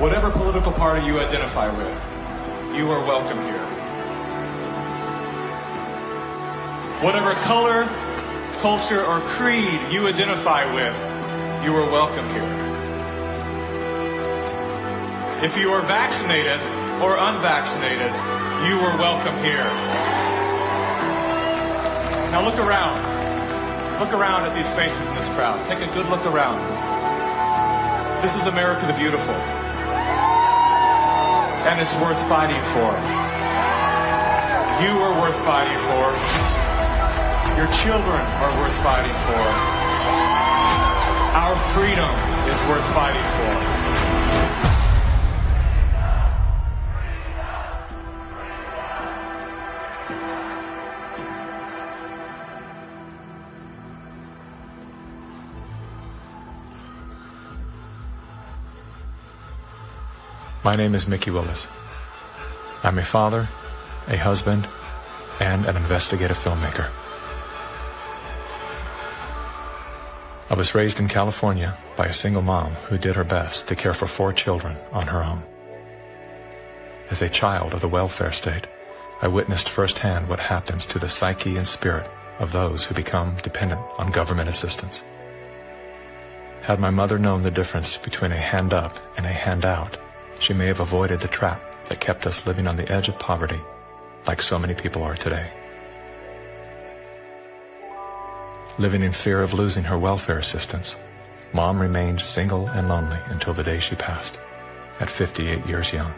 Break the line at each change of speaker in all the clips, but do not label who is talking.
Whatever political party you identify with, you are welcome here. Whatever color, culture, or creed you identify with, you are welcome here. If you are vaccinated or unvaccinated, you are welcome here. Now look around. Look around at these faces in this crowd. Take a good look around. This is America the Beautiful. And it's worth fighting for. You are worth fighting for. Your children are worth fighting for. Our freedom is worth fighting for.
My name is Mikki Willis. I'm a father, a husband, and an investigative filmmaker. I was raised in California by a single mom who did her best to care for 4 children on her own. As a child of the welfare state, I witnessed firsthand what happens to the psyche and spirit of those who become dependent on government assistance. Had my mother known the difference between a hand up and a handout, she may have avoided the trap that kept us living on the edge of poverty, like so many people are today. Living in fear of losing her welfare assistance, Mom remained single and lonely until the day she passed, at 58 years young.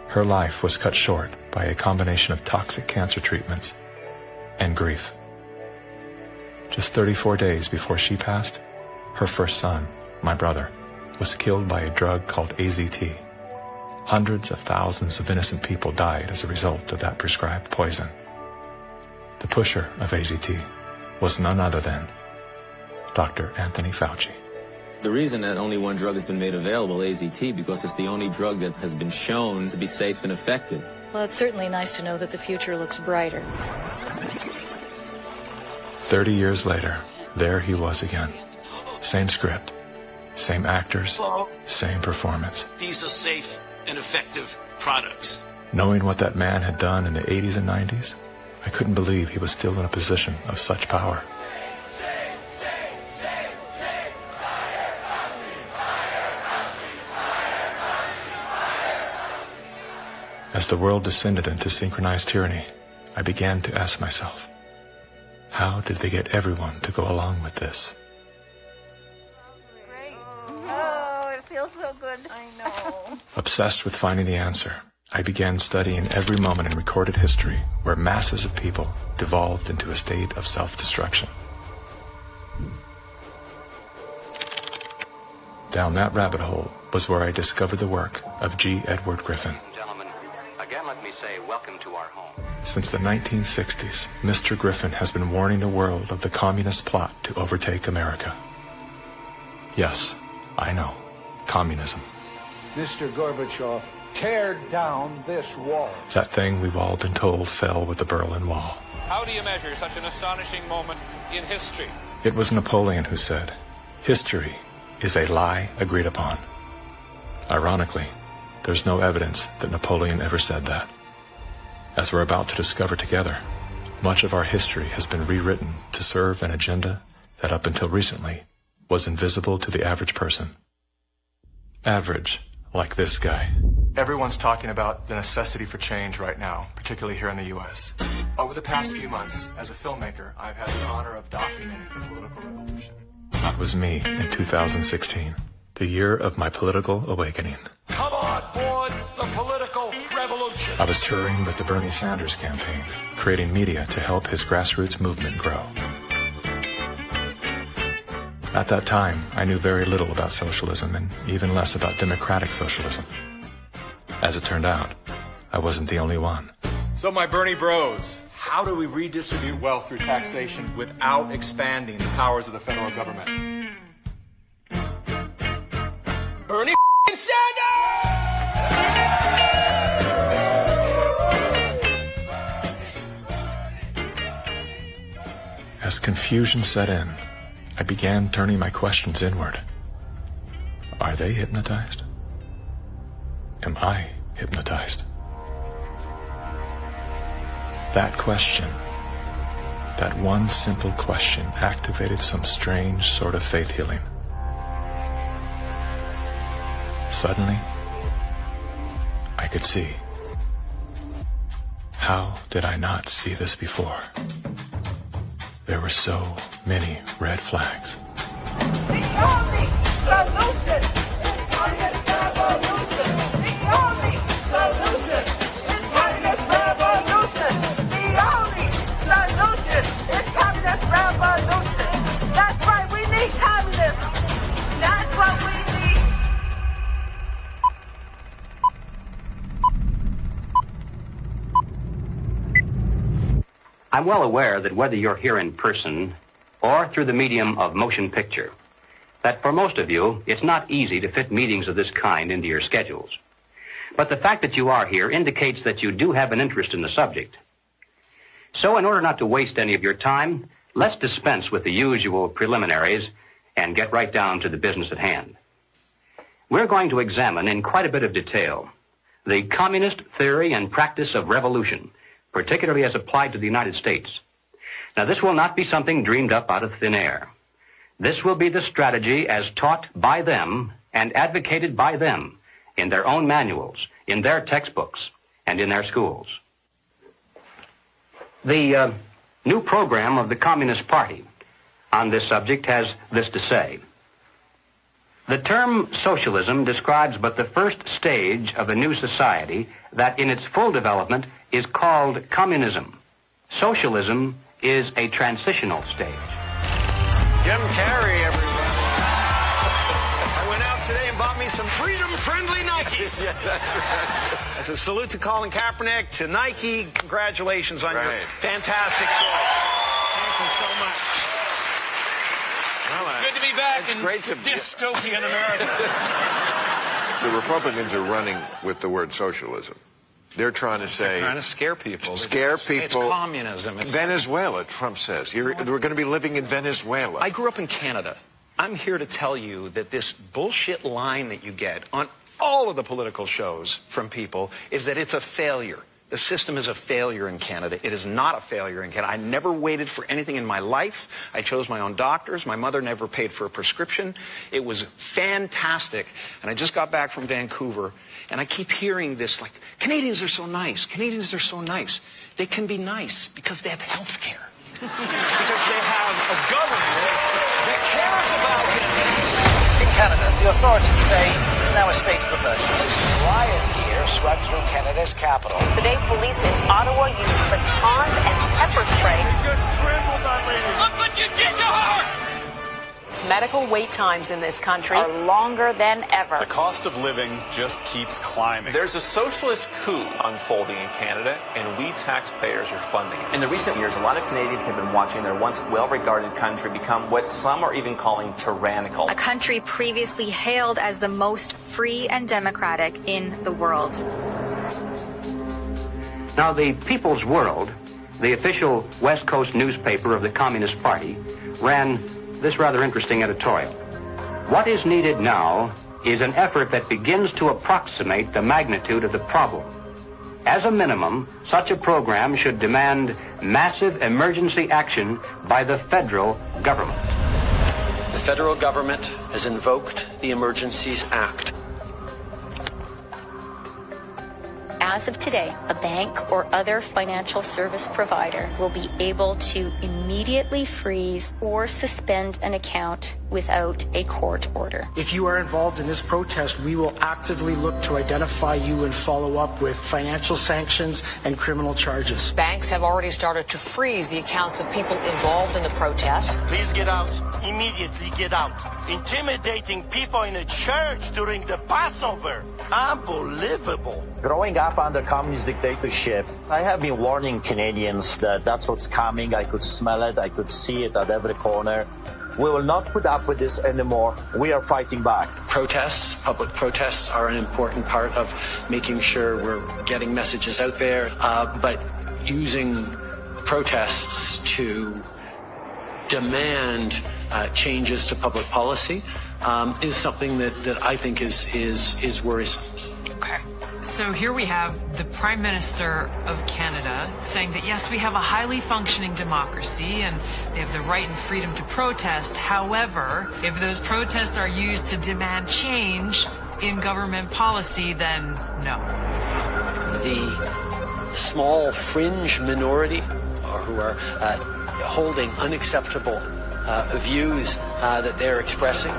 Her life was cut short by a combination of toxic cancer treatments and grief. Just 34 days before she passed, her first son, my brother, was killed by a drug called AZT. Hundreds of thousands of innocent people died as a result of that prescribed poison. The pusher of AZT was none other than Dr. Anthony Fauci.
The reason that only one drug has been made available, AZT, because it's the only drug that has been shown to be safe and effective.
Well, it's certainly nice to know that the future looks brighter.
30 years later, there he was again. Same script. Same actors, same performance.
These are safe and effective products.
Knowing what that man had done in the 80s and 90s, I couldn't believe he was still in a position of such power. As the world descended into synchronized tyranny, I began to ask myself, how did they get everyone to go along with this?
Feels so good. I know.
Obsessed with finding the answer, I began studying every moment in recorded history where masses of people devolved into a state of self-destruction. Down that rabbit hole was where I discovered the work of G. Edward Griffin.
Gentlemen, again let me say welcome to our home.
Since the 1960s, Mr. Griffin has been warning the world of the communist plot to overtake America. Yes, I know. Communism.
Mr. Gorbachev, tear down this wall.
That thing we've all been told fell with the Berlin Wall.
How do you measure such an astonishing moment in history?
It was Napoleon who said, "History is a lie agreed upon." Ironically, there's no evidence that Napoleon ever said that. As we're about to discover together, much of our history has been rewritten to serve an agenda that up until recently was invisible to the average person. Average, like this guy. Everyone's talking about the necessity for change right now, particularly here in the U.S. Over the past few months, as a filmmaker, I've had the honor of documenting the political revolution. That was me in 2016, the year of my political awakening.
Come on board the political revolution.
I was touring with the Bernie Sanders campaign, creating media to help his grassroots movement grow. At that time, I knew very little about socialism and even less about democratic socialism. As it turned out, I wasn't the only one.
So my Bernie bros, how do we redistribute wealth through taxation without expanding the powers of the federal government?
Bernie Sanders!
As confusion set in, I began turning my questions inward. Are they hypnotized? Am I hypnotized? That question, that one simple question, activated some strange sort of faith healing. Suddenly, I could see. How did I not see this before? There were so many red flags.
The only solution is communist revolution. The only solution is communist revolution. The only solution is communist revolution. That's right, we need communism. That's what we need.
I'm well aware that whether you're here in person or through the medium of motion picture, that for most of you, it's not easy to fit meetings of this kind into your schedules. But the fact that you are here indicates that you do have an interest in the subject. So in order not to waste any of your time, let's dispense with the usual preliminaries and get right down to the business at hand. We're going to examine in quite a bit of detail the communist theory and practice of revolution, particularly as applied to the United States. Now, this will not be something dreamed up out of thin air. This will be the strategy as taught by them and advocated by them in their own manuals, in their textbooks, and in their schools. The new program of the Communist Party on this subject has this to say. The term socialism describes but the first stage of a new society that in its full development is called communism. Socialism is a transitional stage.
Jim Carrey, everybody. I went out today and bought me some freedom-friendly Nikes.
Yeah, that's right.
As a salute to Colin Kaepernick, to Nike, congratulations on your fantastic choice. Thank you so much.
Well,
it's good to be back in
great to
dystopian America.
The Republicans are running with the word socialism. They're trying to say...
They're trying to scare people.
It's
communism. It's
Venezuela, Trump says. We're going to be living in Venezuela.
I grew up in Canada. I'm here to tell you that this bullshit line that you get on all of the political shows from people is that it's a failure. The system is a failure in Canada. It is not a failure in Canada. I never waited for anything in my life. I chose my own doctors. My mother never paid for a prescription. It was fantastic. And I just got back from Vancouver, and I keep hearing this, like, Canadians are so nice. Canadians are so nice. They can be nice because they have health care. Because they have a government that cares about them.
In Canada, the authorities say it's now a state of emergency. Riot gear swept through Canada's capital.
Today, police in Ottawa used batons and pepper spray.
You just trampled that lady. Look what you did to her!
Medical wait times in this country are longer than ever.
The cost of living just keeps climbing.
There's a socialist coup unfolding in Canada, and we taxpayers are funding it.
In the recent years, a lot of Canadians have been watching their once well-regarded country become what some are even calling tyrannical.
A country previously hailed as the most free and democratic in the world.
Now, the People's World, the official West Coast newspaper of the Communist Party, ran this rather interesting editorial. What is needed now is an effort that begins to approximate the magnitude of the problem. As a minimum, such a program should demand massive emergency action by the federal government.
The federal government has invoked the Emergencies Act.
As of today, a bank or other financial service provider will be able to immediately freeze or suspend an account without a court order.
If you are involved in this protest, we will actively look to identify you and follow up with financial sanctions and criminal charges.
Banks have already started to freeze the accounts of people involved in the protest.
Please get out. Immediately get out. Intimidating people in a church during the Passover. Unbelievable.
Growing up under communist dictatorship, I have been warning Canadians that that's what's coming. I could smell it. I could see it at every corner. We will not put up with this anymore. We are fighting back.
Protests, public protests are an important part of making sure we're getting messages out there, but using protests to demand changes to public policy is something that I think is worrisome.
Okay. So here we have the Prime Minister of Canada saying that, yes, we have a highly functioning democracy and they have the right and freedom to protest. However, if those protests are used to demand change in government policy, then no.
The small fringe minority who are holding unacceptable views that they're expressing.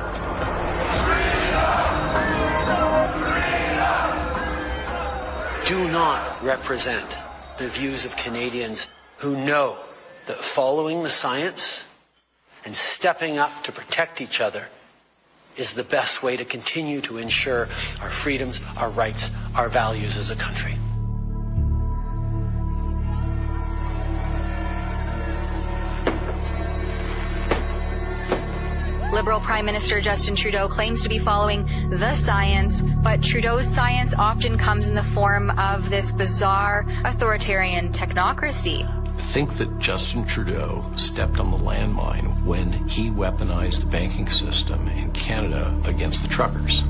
Do not represent the views of Canadians who know that following the science and stepping up to protect each other is the best way to continue to ensure our freedoms, our rights, our values as a country.
Liberal Prime Minister Justin Trudeau claims to be following the science, but Trudeau's science often comes in the form of this bizarre authoritarian technocracy.
I think that Justin Trudeau stepped on the landmine when he weaponized the banking system in Canada against the truckers.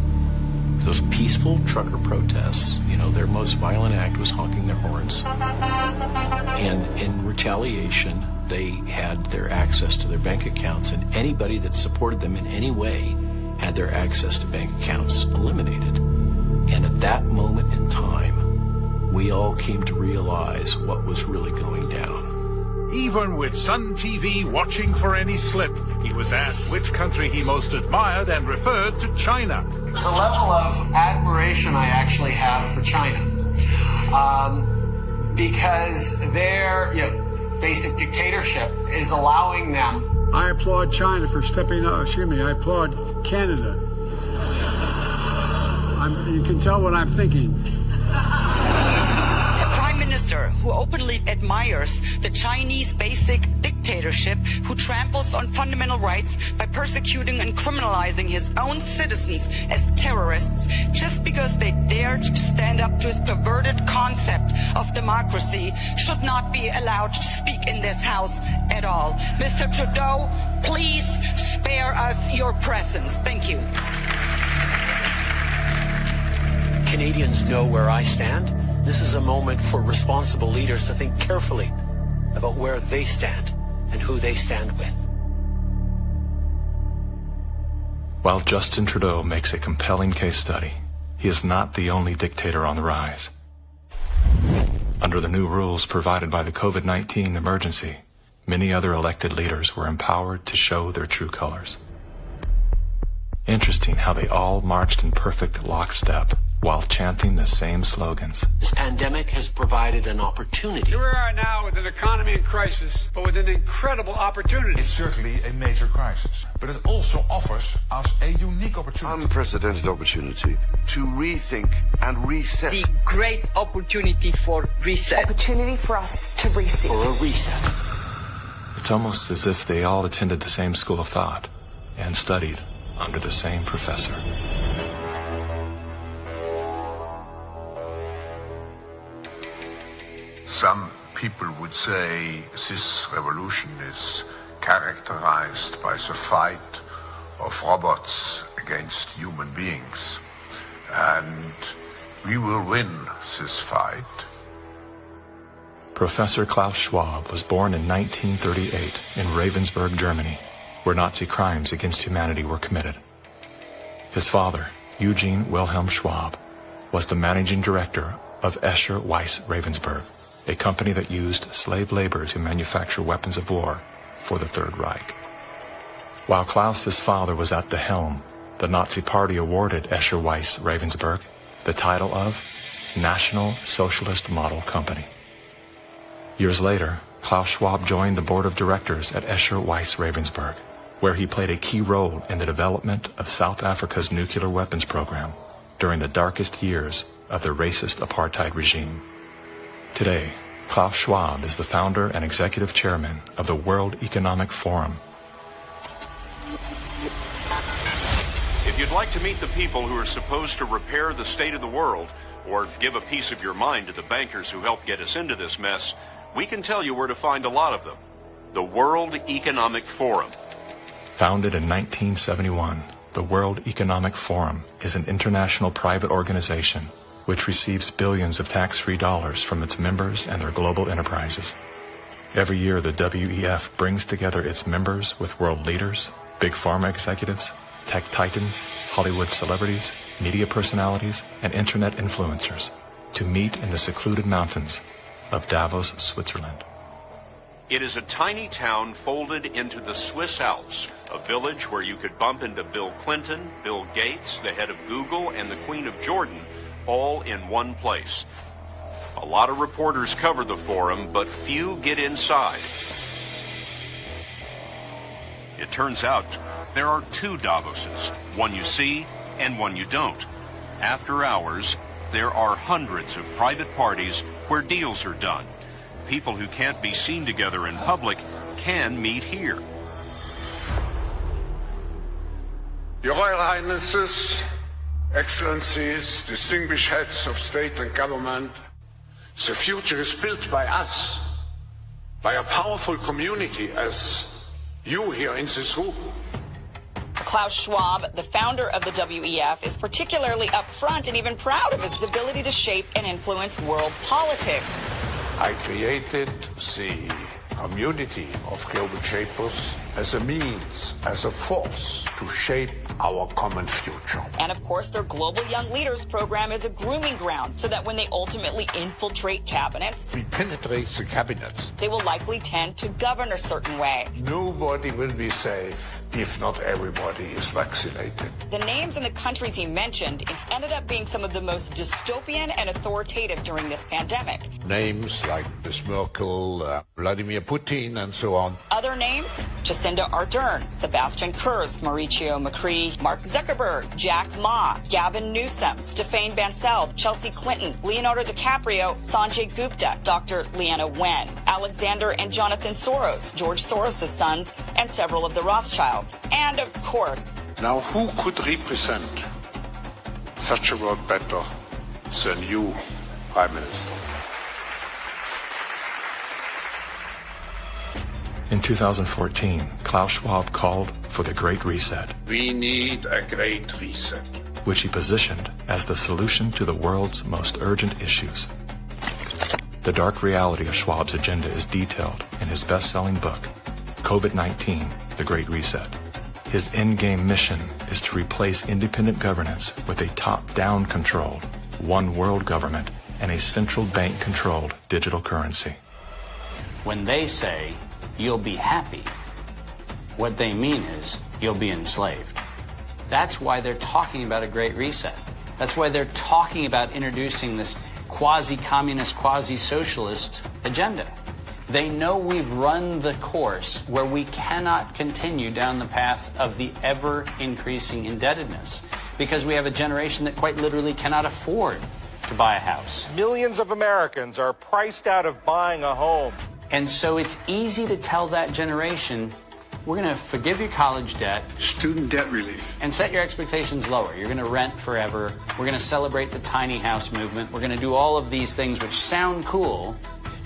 Those peaceful trucker protests, their most violent act was honking their horns. And in retaliation, they had their access to their bank accounts, and anybody that supported them in any way had their access to bank accounts eliminated. And at that moment in time, we all came to realize what was really going down.
Even with Sun TV watching for any slip, he was asked which country he most admired and referred to China.
The level of admiration I actually have for China, because their basic dictatorship is allowing them.
I applaud China for stepping up. I applaud Canada. You can tell what I'm thinking.
A prime minister who openly admires the Chinese basic dictatorship, who tramples on fundamental rights by persecuting and criminalizing his own citizens as terrorists just because they dared to stand up to his perverted concept of democracy, should not be allowed to speak in this house at all. Mr. Trudeau, please spare us your presence. Thank you.
Canadians know where I stand. This is a moment for responsible leaders to think carefully about where they stand and who they stand with.
While Justin Trudeau makes a compelling case study, he is not the only dictator on the rise. Under the new rules provided by the COVID-19 emergency, many other elected leaders were empowered to show their true colors. Interesting how they all marched in perfect lockstep while chanting the same slogans.
This pandemic has provided an opportunity.
Here we are now with an economy in crisis, but with an incredible opportunity.
It's certainly a major crisis, but it also offers us a unique opportunity.
Unprecedented opportunity to rethink and reset.
The great opportunity for reset.
Opportunity for us to reset.
For a reset.
It's almost as if they all attended the same school of thought and studied under the same professor.
Some people would say this revolution is characterized by the fight of robots against human beings. And we will win this fight.
Professor Klaus Schwab was born in 1938 in Ravensburg, Germany, where Nazi crimes against humanity were committed. His father, Eugene Wilhelm Schwab, was the managing director of Escher Weiss Ravensburg, a company that used slave labor to manufacture weapons of war for the Third Reich. While Klaus's father was at the helm, the Nazi Party awarded Escher Weiss Ravensburg the title of National Socialist Model Company. Years later, Klaus Schwab joined the board of directors at Escher Weiss Ravensburg, where he played a key role in the development of South Africa's nuclear weapons program during the darkest years of the racist apartheid regime. Today, Klaus Schwab is the founder and executive chairman of the World Economic Forum.
If you'd like to meet the people who are supposed to repair the state of the world, or give a piece of your mind to the bankers who helped get us into this mess, we can tell you where to find a lot of them. The World Economic Forum.
Founded in 1971, The World Economic Forum is an international private organization which receives billions of tax-free dollars from its members and their global enterprises. Every year, the WEF brings together its members with world leaders, big pharma executives, tech titans, Hollywood celebrities, media personalities, and internet influencers to meet in the secluded mountains of Davos, Switzerland.
It is a tiny town folded into the Swiss Alps, a village where you could bump into Bill Clinton, Bill Gates, the head of Google, and the Queen of Jordan, all in one place. A lot of reporters cover the forum, but few get inside. It turns out there are two Davoses, one you see and one you don't. After hours, there are hundreds of private parties where deals are done. People who can't be seen together in public can meet here.
Your Royal Highnesses, Excellencies, distinguished heads of state and government, the future is built by us, by a powerful community as you here in this room.
Klaus Schwab, the founder of the WEF, is particularly upfront and even proud of his ability to shape and influence world politics.
I created the community of global shapers as a means, as a force to shape our common future.
And of course, their Global Young Leaders program is a grooming ground so that when they ultimately infiltrate cabinets,
we penetrate the cabinets.
They will likely tend to govern a certain way.
Nobody will be safe if not everybody is vaccinated.
The names and the countries he mentioned ended up being some of the most dystopian and authoritative during this pandemic.
Names like Ms. Merkel, Vladimir Putin, and so on.
Other names? Jacinda Ardern, Sebastian Kurz, Mauricio Macri, Mark Zuckerberg, Jack Ma, Gavin Newsom, Stéphane Bancel, Chelsea Clinton, Leonardo DiCaprio, Sanjay Gupta, Dr. Leana Wen, Alexander and Jonathan Soros, George Soros' sons, and several of the Rothschilds. And of course,
now who could represent such a world better than you, Prime Minister?
In 2014, Klaus Schwab called for the Great Reset.
We need a Great Reset,
which he positioned as the solution to the world's most urgent issues. The dark reality of Schwab's agenda is detailed in his best-selling book, COVID-19, The Great Reset. His endgame mission is to replace independent governance with a top-down controlled, one world government and a central bank-controlled digital currency.
When they say, you'll be happy, what they mean is you'll be enslaved. That's why they're talking about a Great Reset. That's why they're talking about introducing this quasi-communist, quasi-socialist agenda. They know we've run the course where we cannot continue down the path of the ever-increasing indebtedness because we have a generation that quite literally cannot afford to buy a house.
Millions of Americans are priced out of buying a home.
And so it's easy to tell that generation, we're going to forgive your college debt.
Student debt relief.
And set your expectations lower. You're going to rent forever. We're going to celebrate the tiny house movement. We're going to do all of these things which sound cool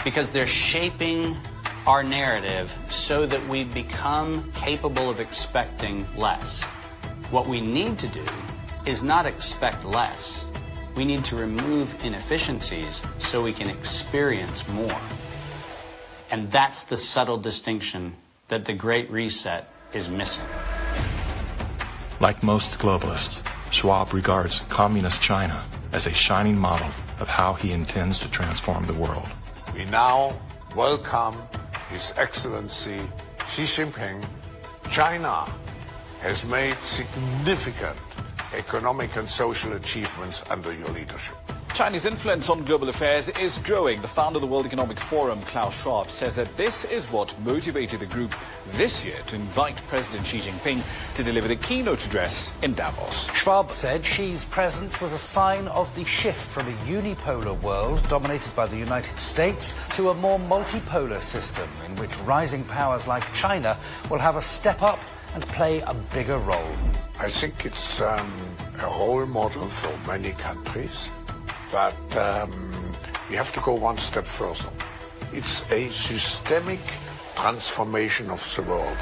because they're shaping our narrative so that we become capable of expecting less. What we need to do is not expect less. We need to remove inefficiencies so we can experience more. And that's the subtle distinction that the Great Reset is missing.
Like most globalists, Schwab regards communist China as a shining model of how he intends to transform the world.
We now welcome His Excellency Xi Jinping. China has made significant economic and social achievements under your leadership.
Chinese influence on global affairs is growing. The founder of the World Economic Forum, Klaus Schwab, says that this is what motivated the group this year to invite President Xi Jinping to deliver the keynote address in Davos.
Schwab said Xi's presence was a sign of the shift from a unipolar world dominated by the United States to a more multipolar system in which rising powers like China will have a step up and play a bigger role.
I think it's a role model for many countries. But we have to go one step further. It's a systemic transformation of the world.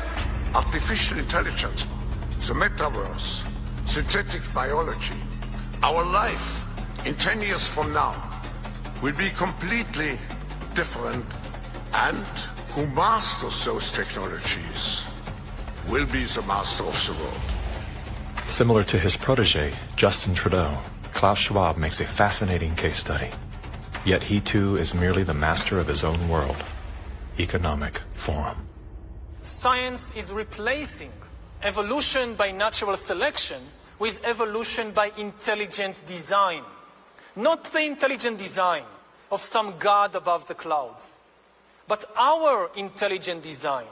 Artificial intelligence, the metaverse, synthetic biology, our life in 10 years from now will be completely different, and who masters those technologies will be the master of the world.
Similar to his protege, Justin Trudeau, Klaus Schwab makes a fascinating case study. Yet he too is merely the master of his own world. Economic Forum.
Science is replacing evolution by natural selection with evolution by intelligent design. Not the intelligent design of some god above the clouds, but our intelligent design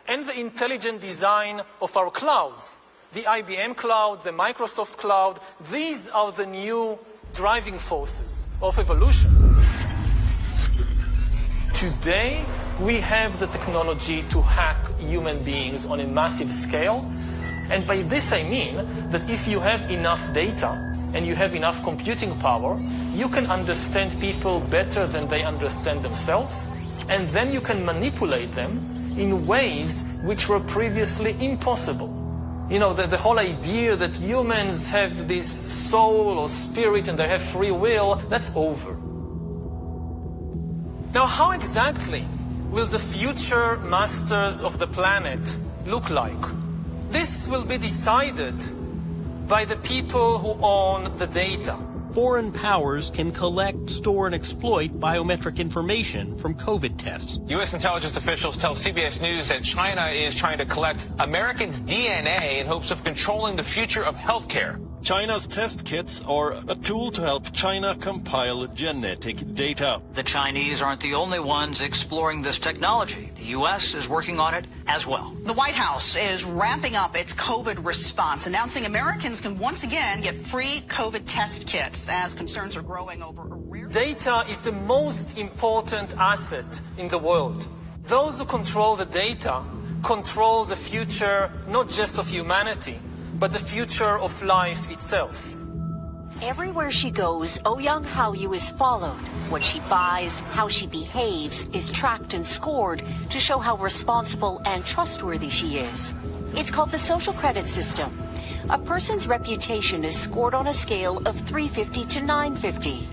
and the intelligent design of our clouds. The IBM cloud, the Microsoft cloud, these are the new driving forces of evolution. Today, we have the technology to hack human beings on a massive scale. And by this I mean that if you have enough data and you have enough computing power, you can understand people better than they understand themselves, and then you can manipulate them in ways which were previously impossible. You know, the whole idea that humans have this soul or spirit and they have free will, that's over. Now, how exactly will the future masters of the planet look like? This will be decided by the people who own the data.
Foreign powers can collect, store, and exploit biometric information from COVID tests.
U.S. intelligence officials tell CBS News that China is trying to collect Americans' DNA in hopes of controlling the future of healthcare.
China's test kits are a tool to help China compile genetic data.
The Chinese aren't the only ones exploring this technology. The U.S. is working on it as well.
The White House is ramping up its COVID response, announcing Americans can once again get free COVID test kits as concerns are growing over a rare...
Data is the most important asset in the world. Those who control the data control the future not just of humanity, but the future of life itself.
Everywhere she goes, Ouyang Haoyu is followed. What she buys, how she behaves, is tracked and scored to show how responsible and trustworthy she is. It's called the social credit system. A person's reputation is scored on a scale of 350 to 950.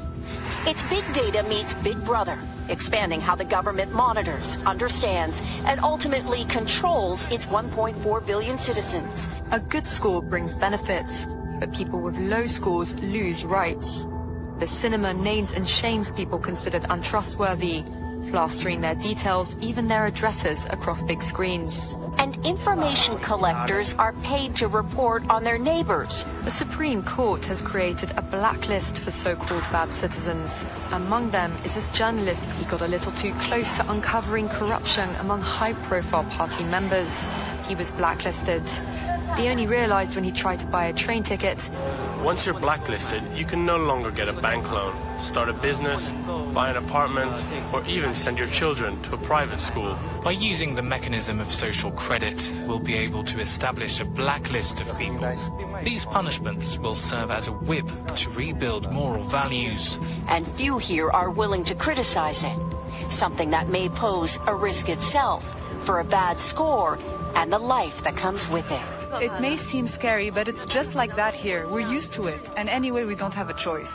It's big data meets Big Brother, expanding how the government monitors, understands, and ultimately controls its 1.4 billion citizens.
A good score brings benefits, but people with low scores lose rights. The cinema names and shames people considered untrustworthy, plastering their details, even their addresses, across big screens.
And information collectors are paid to report on their neighbors.
The Supreme Court has created a blacklist for so-called bad citizens. Among them is this journalist who got a little too close to uncovering corruption among high-profile party members. He was blacklisted. He only realized when he tried to buy a train ticket.
Once you're blacklisted, you can no longer get a bank loan, start a business, buy an apartment, or even send your children to a private school.
By using the mechanism of social credit, we'll be able to establish a blacklist of people. These punishments will serve as a whip to rebuild moral values.
And few here are willing to criticize it, something that may pose a risk itself for a bad score and the life that comes with it.
It may seem scary, but it's just like that here. We're used to it, and anyway, we don't have a choice.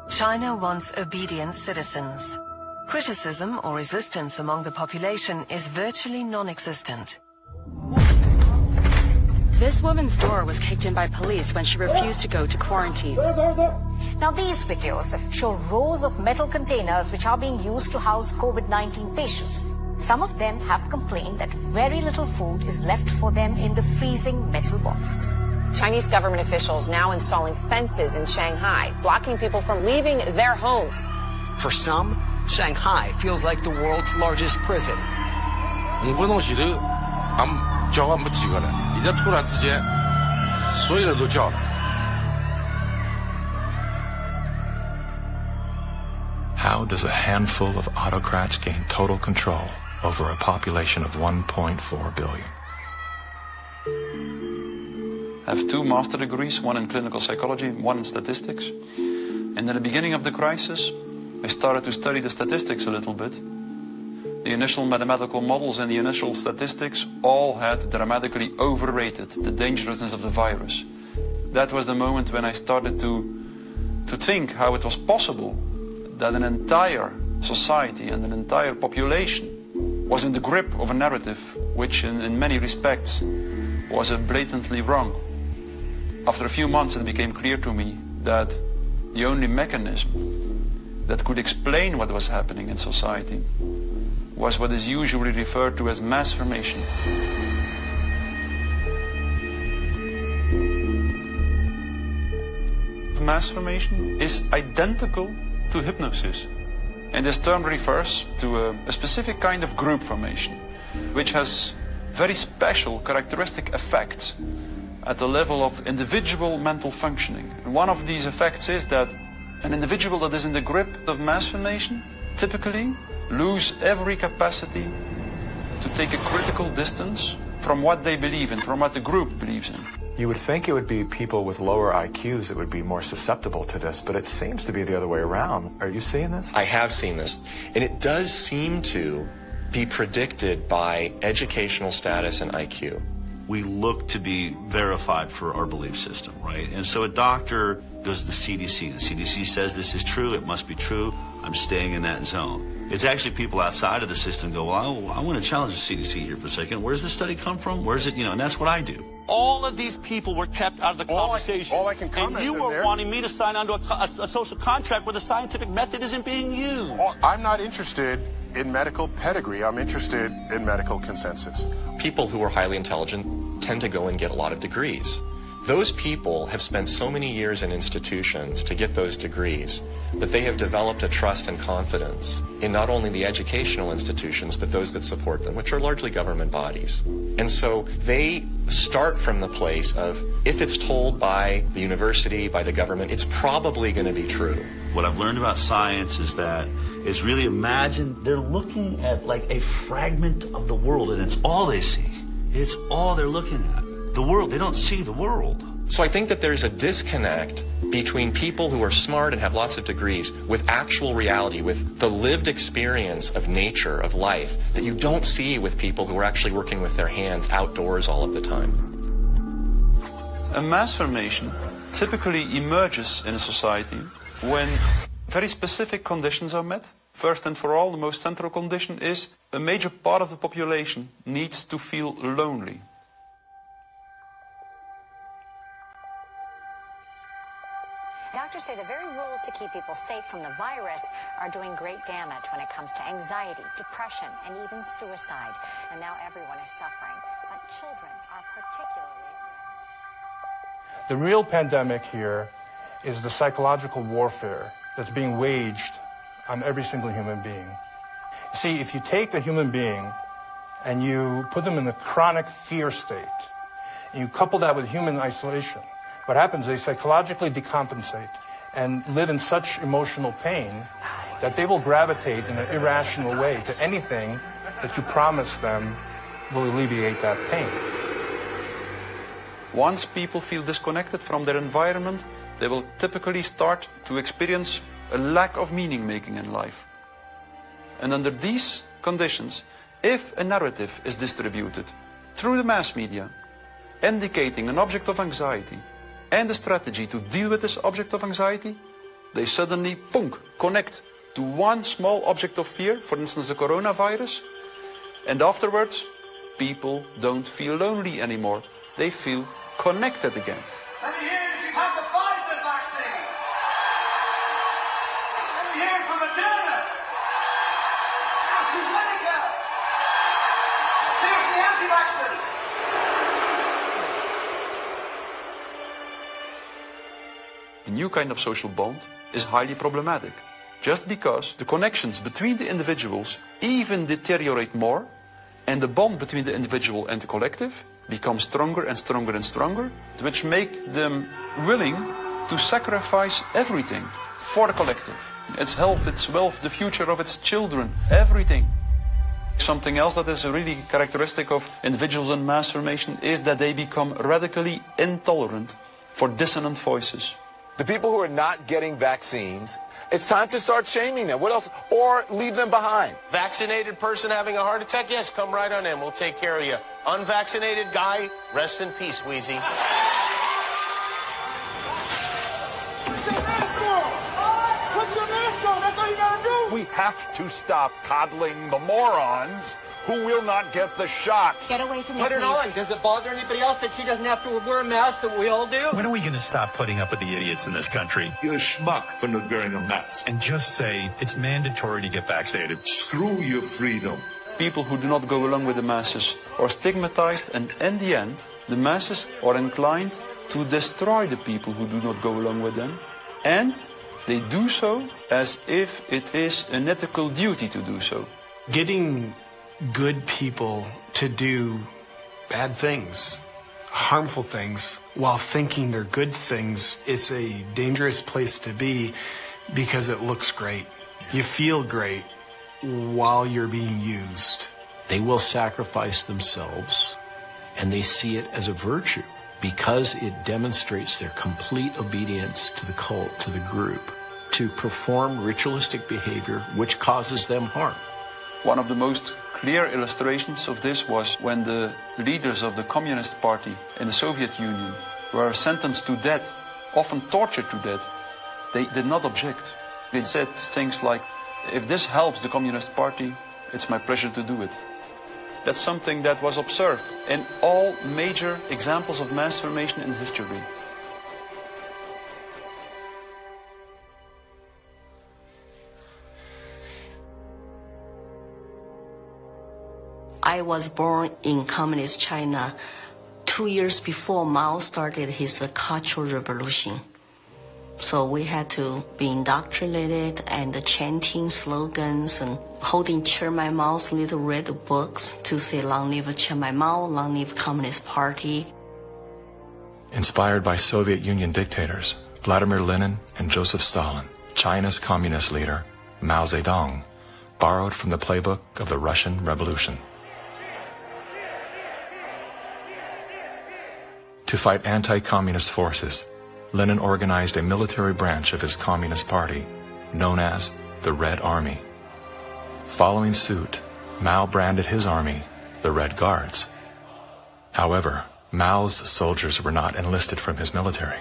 China wants obedient citizens. Criticism or resistance among the population is virtually non-existent.
This woman's door was kicked in by police when she refused to go to quarantine.
Now these videos show rows of metal containers which are being used to house COVID-19 patients. Some of them have complained that very little food is left for them in the freezing metal boxes.
Chinese government officials now installing fences in Shanghai, blocking people from leaving their homes.
For some, Shanghai feels like the world's largest prison.
How does a handful of autocrats gain total control over a population of 1.4 billion?
I have 2 master degrees, one in clinical psychology, one in statistics. And at the beginning of the crisis, I started to study the statistics a little bit. The initial mathematical models and the initial statistics all had dramatically overrated the dangerousness of the virus. That was the moment when I started to think how it was possible that an entire society and an entire population was in the grip of a narrative which in many respects was blatantly wrong. After a few months it became clear to me that the only mechanism that could explain what was happening in society was what is usually referred to as mass formation. Mass formation is identical to hypnosis. And this term refers to a specific kind of group formation, which has very special characteristic effects at the level of individual mental functioning. And one of these effects is that an individual that is in the grip of mass formation typically lose every capacity to take a critical distance from what they believe in, from what the group believes in.
You would think it would be people with lower IQs that would be more susceptible to this, but it seems to be the other way around. Are you seeing this?
I have seen this, and it does seem to be predicted by educational status and IQ.
We look to be verified for our belief system, right? And so a doctor goes to the CDC. The CDC says this is true, it must be true, I'm staying in that zone. It's actually people outside of the system go, well, I want to challenge the CDC here for a second. Where's this study come from? Where's it, and that's what I do.
All of these people were kept out of the conversation.
All I can comment
and you were
there,
wanting me to sign onto a social contract where the scientific method isn't being used.
I'm not interested in medical pedigree. I'm interested in medical consensus.
People who are highly intelligent tend to go and get a lot of degrees. Those people have spent so many years in institutions to get those degrees that they have developed a trust and confidence in not only the educational institutions, but those that support them, which are largely government bodies. And so they start from the place of, if it's told by the university, by the government, it's probably going to be true.
What I've learned about science is that it's really imagine they're looking at like a fragment of the world, and it's all they see. It's all they're looking at. The world, they don't see the world.
So I think that there's a disconnect between people who are smart and have lots of degrees with actual reality, with the lived experience of nature, of life, that you don't see with people who are actually working with their hands outdoors all of the time.
A mass formation typically emerges in a society when very specific conditions are met. First and for all, the most central condition is a major part of the population needs to feel lonely.
Doctors say the very rules to keep people safe from the virus are doing great damage when it comes to anxiety, depression, and even suicide. And now everyone is suffering, but children are particularly at risk.
The real pandemic here is the psychological warfare that's being waged on every single human being. See, if you take a human being and you put them in a chronic fear state, and you couple that with human isolation, what happens is they psychologically decompensate and live in such emotional pain that they will gravitate in an irrational way to anything that you promise them will alleviate that pain.
Once people feel disconnected from their environment, they will typically start to experience a lack of meaning making in life. And under these conditions, if a narrative is distributed through the mass media, indicating an object of anxiety, and a strategy to deal with this object of anxiety, they suddenly, connect to one small object of fear, for instance the coronavirus, and afterwards, people don't feel lonely anymore. They feel connected again.
Let me hear it if you've had the Pfizer vaccine. Let me hear it from Moderna. AstraZeneca. See it from the anti-vaxxers.
The new kind of social bond is highly problematic, just because the connections between the individuals even deteriorate more, and the bond between the individual and the collective becomes stronger and stronger and stronger, which make them willing to sacrifice everything for the collective. Its health, its wealth, the future of its children, everything. Something else that is really characteristic of individuals in mass formation is that they become radically intolerant for dissonant voices.
The people who are not getting vaccines, it's time to start shaming them. What else? Or leave them behind.
Vaccinated person having a heart attack? Yes, come right on in. We'll take care of you. Unvaccinated guy, rest in peace, Wheezy.
We have to stop coddling the morons who will not get the shot.
Get away from me,
Put it on. Does it bother anybody else that she doesn't have to wear a mask that we all do?
When are we going to stop putting up with the idiots in this country?
You're a schmuck for not wearing a mask.
And just say it's mandatory to get vaccinated.
Screw your freedom.
People who do not go along with the masses are stigmatized, and in the end, the masses are inclined to destroy the people who do not go along with them. And they do so as if it is an ethical duty to do so.
Getting good people to do bad things, harmful things, while thinking they're good things, it's a dangerous place to be because it looks great. You feel great while you're being used.
They will sacrifice themselves, and they see it as a virtue because it demonstrates their complete obedience to the cult, to the group, to perform ritualistic behavior which causes them harm.
One of the most clear illustrations of this was when the leaders of the Communist Party in the Soviet Union were sentenced to death, often tortured to death. They did not object. They said things like, if this helps the Communist Party, it's my pleasure to do it. That's something that was observed in all major examples of mass formation in history.
I was born in Communist China 2 years before Mao started his Cultural Revolution. So we had to be indoctrinated and chanting slogans and holding Chairman Mao's little red books to say, long live Chairman Mao, long live Communist Party.
Inspired by Soviet Union dictators Vladimir Lenin and Joseph Stalin, China's communist leader, Mao Zedong, borrowed from the playbook of the Russian Revolution. To fight anti-communist forces, Lenin organized a military branch of his Communist Party, known as the Red Army. Following suit, Mao branded his army the Red Guards. However, Mao's soldiers were not enlisted from his military.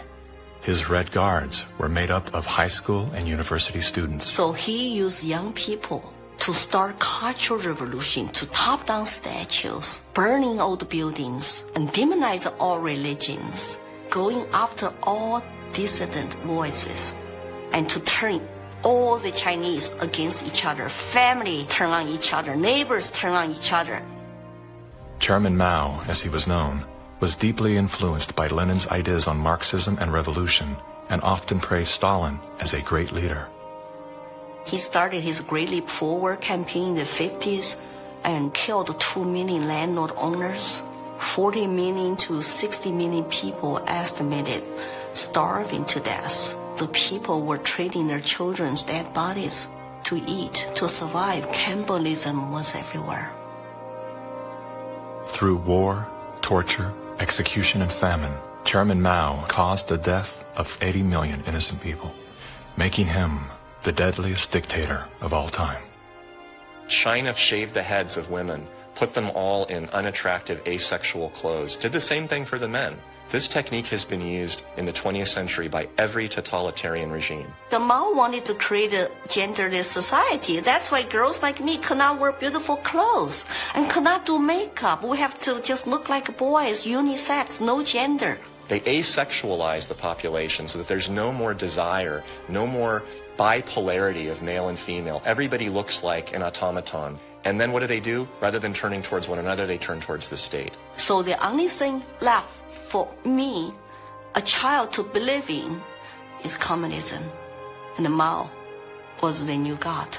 His Red Guards were made up of high school and university students.
So he used young people to start cultural revolution, to top down statues, burning old buildings, and demonize all religions, going after all dissident voices, and to turn all the Chinese against each other. Family turn on each other, neighbors turn on each other.
Chairman Mao, as he was known, was deeply influenced by Lenin's ideas on Marxism and revolution, and often praised Stalin as a great leader.
He started his Great Leap Forward campaign in the 50s and killed 2 million landlord owners. 40 million to 60 million people estimated starving to death. The people were trading their children's dead bodies to eat, to survive. Cannibalism was everywhere.
Through war, torture, execution, and famine, Chairman Mao caused the death of 80 million innocent people, making him the deadliest dictator of all time.
China shaved the heads of women, put them all in unattractive asexual clothes, did the same thing for the men. This technique has been used in the 20th century by every totalitarian regime.
The Mao wanted to create a genderless society. That's why girls like me cannot wear beautiful clothes and cannot do makeup. We have to just look like boys, unisex, no gender.
They asexualize the population so that there's no more desire, no more bipolarity of male and female. Everybody looks like an automaton. And then what do? Rather than turning towards one another, they turn towards the state.
So the only thing left for me, a child to believe in, is communism. And Mao was the new God.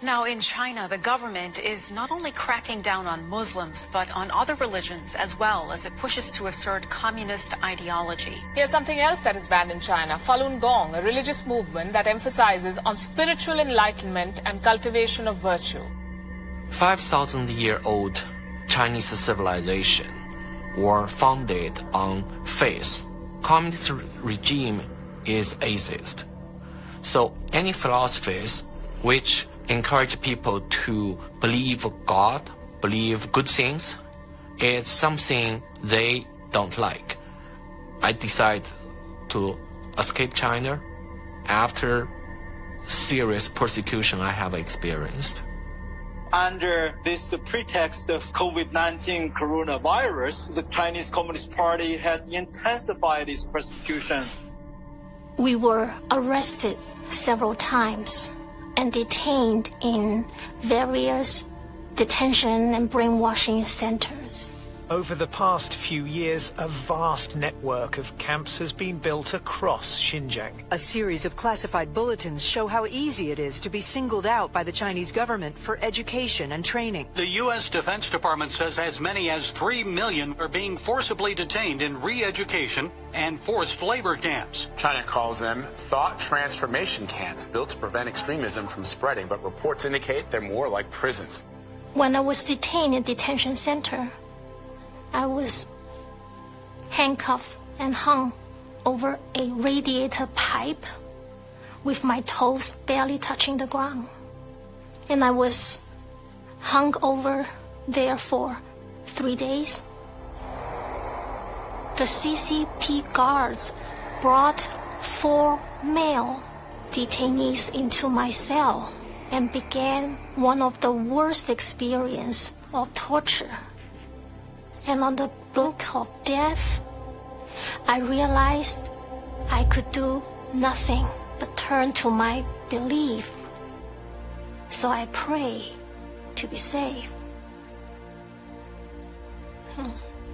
Now, in China, the government is not only cracking down on Muslims, but on other religions as well, as it pushes to assert communist ideology.
Here's something else that is banned in China: Falun Gong, a religious movement that emphasizes on spiritual enlightenment and cultivation of virtue.
5,000-year-old Chinese civilization were founded on faith. Communist regime is atheist. So any philosophies which encourage people to believe God, believe good things, it's something they don't like. I decided to escape China after serious persecution I have experienced.
Under this pretext of COVID-19 coronavirus, the Chinese Communist Party has intensified its persecution.
We were arrested several times and detained in various detention and brainwashing centers.
Over the past few years, a vast network of camps has been built across Xinjiang.
A series of classified bulletins show how easy it is to be singled out by the Chinese government for education and training.
The U.S. Defense Department says as many as 3 million are being forcibly detained in re-education and forced labor camps.
China calls them thought transformation camps built to prevent extremism from spreading, but reports indicate they're more like prisons.
When I was detained in detention center, I was handcuffed and hung over a radiator pipe with my toes barely touching the ground. And I was hung over there for 3 days. The CCP guards brought 4 male detainees into my cell and began one of the worst experiences of torture. And on the brink of death, I realized I could do nothing but turn to my belief. So I prayed to be saved.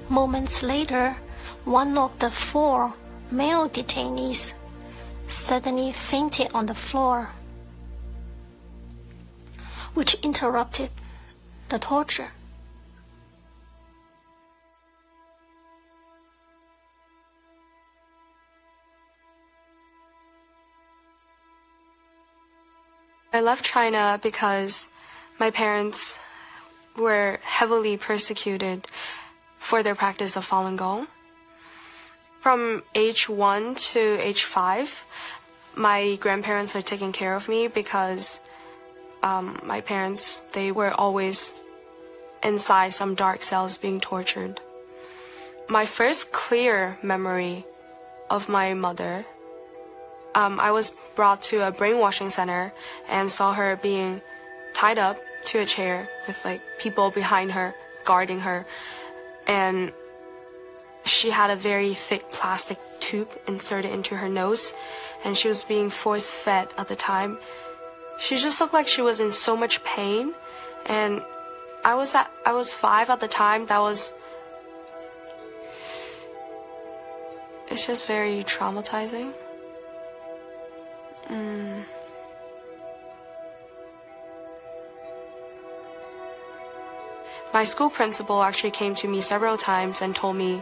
Moments later, one of the 4 male detainees suddenly fainted on the floor, which interrupted the torture.
I left China because my parents were heavily persecuted for their practice of Falun Gong. From age 1 to age 5, my grandparents were taking care of me because my parents, they were always inside some dark cells being tortured. My first clear memory of my mother, I was brought to a brainwashing center and saw her being tied up to a chair with like people behind her guarding her, and she had a very thick plastic tube inserted into her nose, and she was being force-fed at the time. She just looked like she was in so much pain, and I was 5 at the time. It's just very traumatizing. My school principal actually came to me several times and told me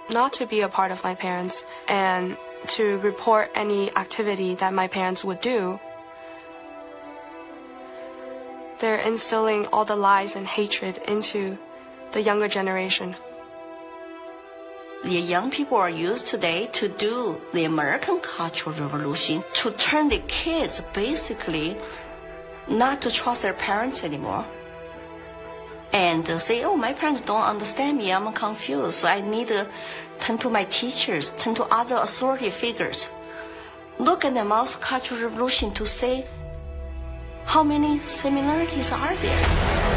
not to be a part of my parents and to report any activity that my parents would do. They're instilling all the lies and hatred into the younger generation.
The young people are used today to do the American Cultural Revolution, to turn the kids basically not to trust their parents anymore. And say, oh, my parents don't understand me, I'm confused, I need to turn to my teachers, turn to other authority figures. Look at the Cultural Revolution to say how many similarities are there.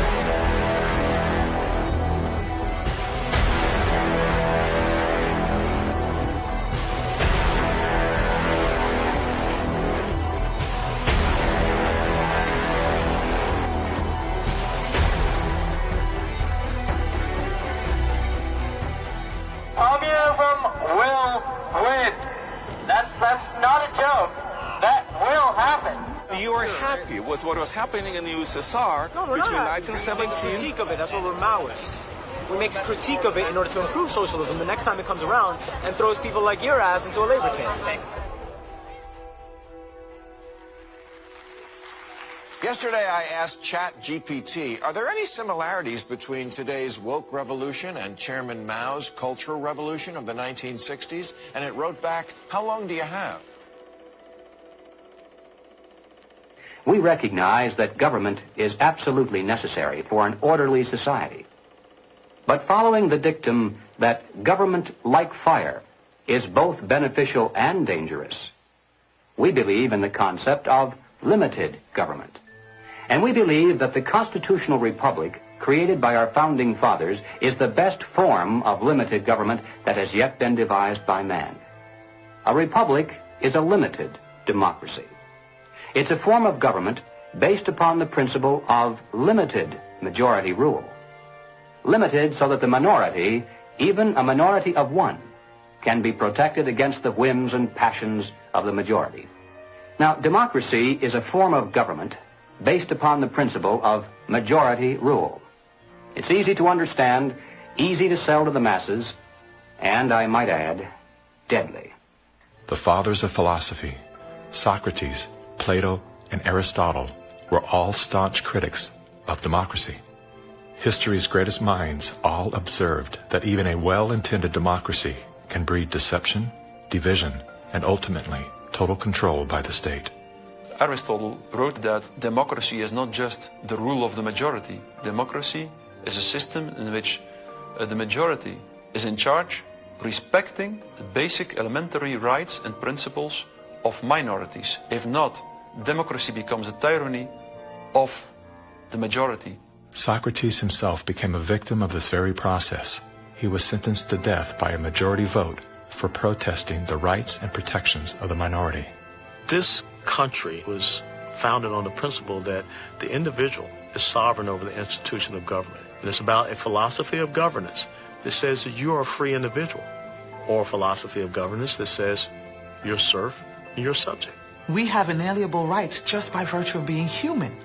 Communism will win. That's not a joke. That will happen.
You are happy
unhappy with what was happening in the USSR between 1917...
critique of it. That's what we're Maoists. We make a critique of it in order to improve socialism the next time it comes around and throws people like your ass into a labor camp.
Yesterday, I asked ChatGPT, are there any similarities between today's woke revolution and Chairman Mao's cultural revolution of the 1960s? And it wrote back, how long do you have?
We recognize that government is absolutely necessary for an orderly society. But following the dictum that government, like fire, is both beneficial and dangerous, we believe in the concept of limited government. And we believe that the constitutional republic created by our founding fathers is the best form of limited government that has yet been devised by man. A republic is a limited democracy. It's a form of government based upon the principle of limited majority rule. Limited so that the minority, even a minority of one, can be protected against the whims and passions of the majority. Now, democracy is a form of government based upon the principle of majority rule. It's easy to understand, easy to sell to the masses, and, I might add, deadly.
The fathers of philosophy, Socrates, Plato, and Aristotle, were all staunch critics of democracy. History's greatest minds all observed that even a well-intended democracy can breed deception, division, and ultimately total control by the state.
Aristotle wrote that democracy is not just the rule of the majority. Democracy is a system in which the majority is in charge, respecting the basic elementary rights and principles of minorities. If not, democracy becomes a tyranny of the majority.
Socrates himself became a victim of this very process. He was sentenced to death by a majority vote for protesting the rights and protections of the minority.
This country was founded on the principle that the individual is sovereign over the institution of government. And it's about a philosophy of governance that says that you are a free individual, or a philosophy of governance that says you're serf and you're subject.
We have inalienable rights just by virtue of being human.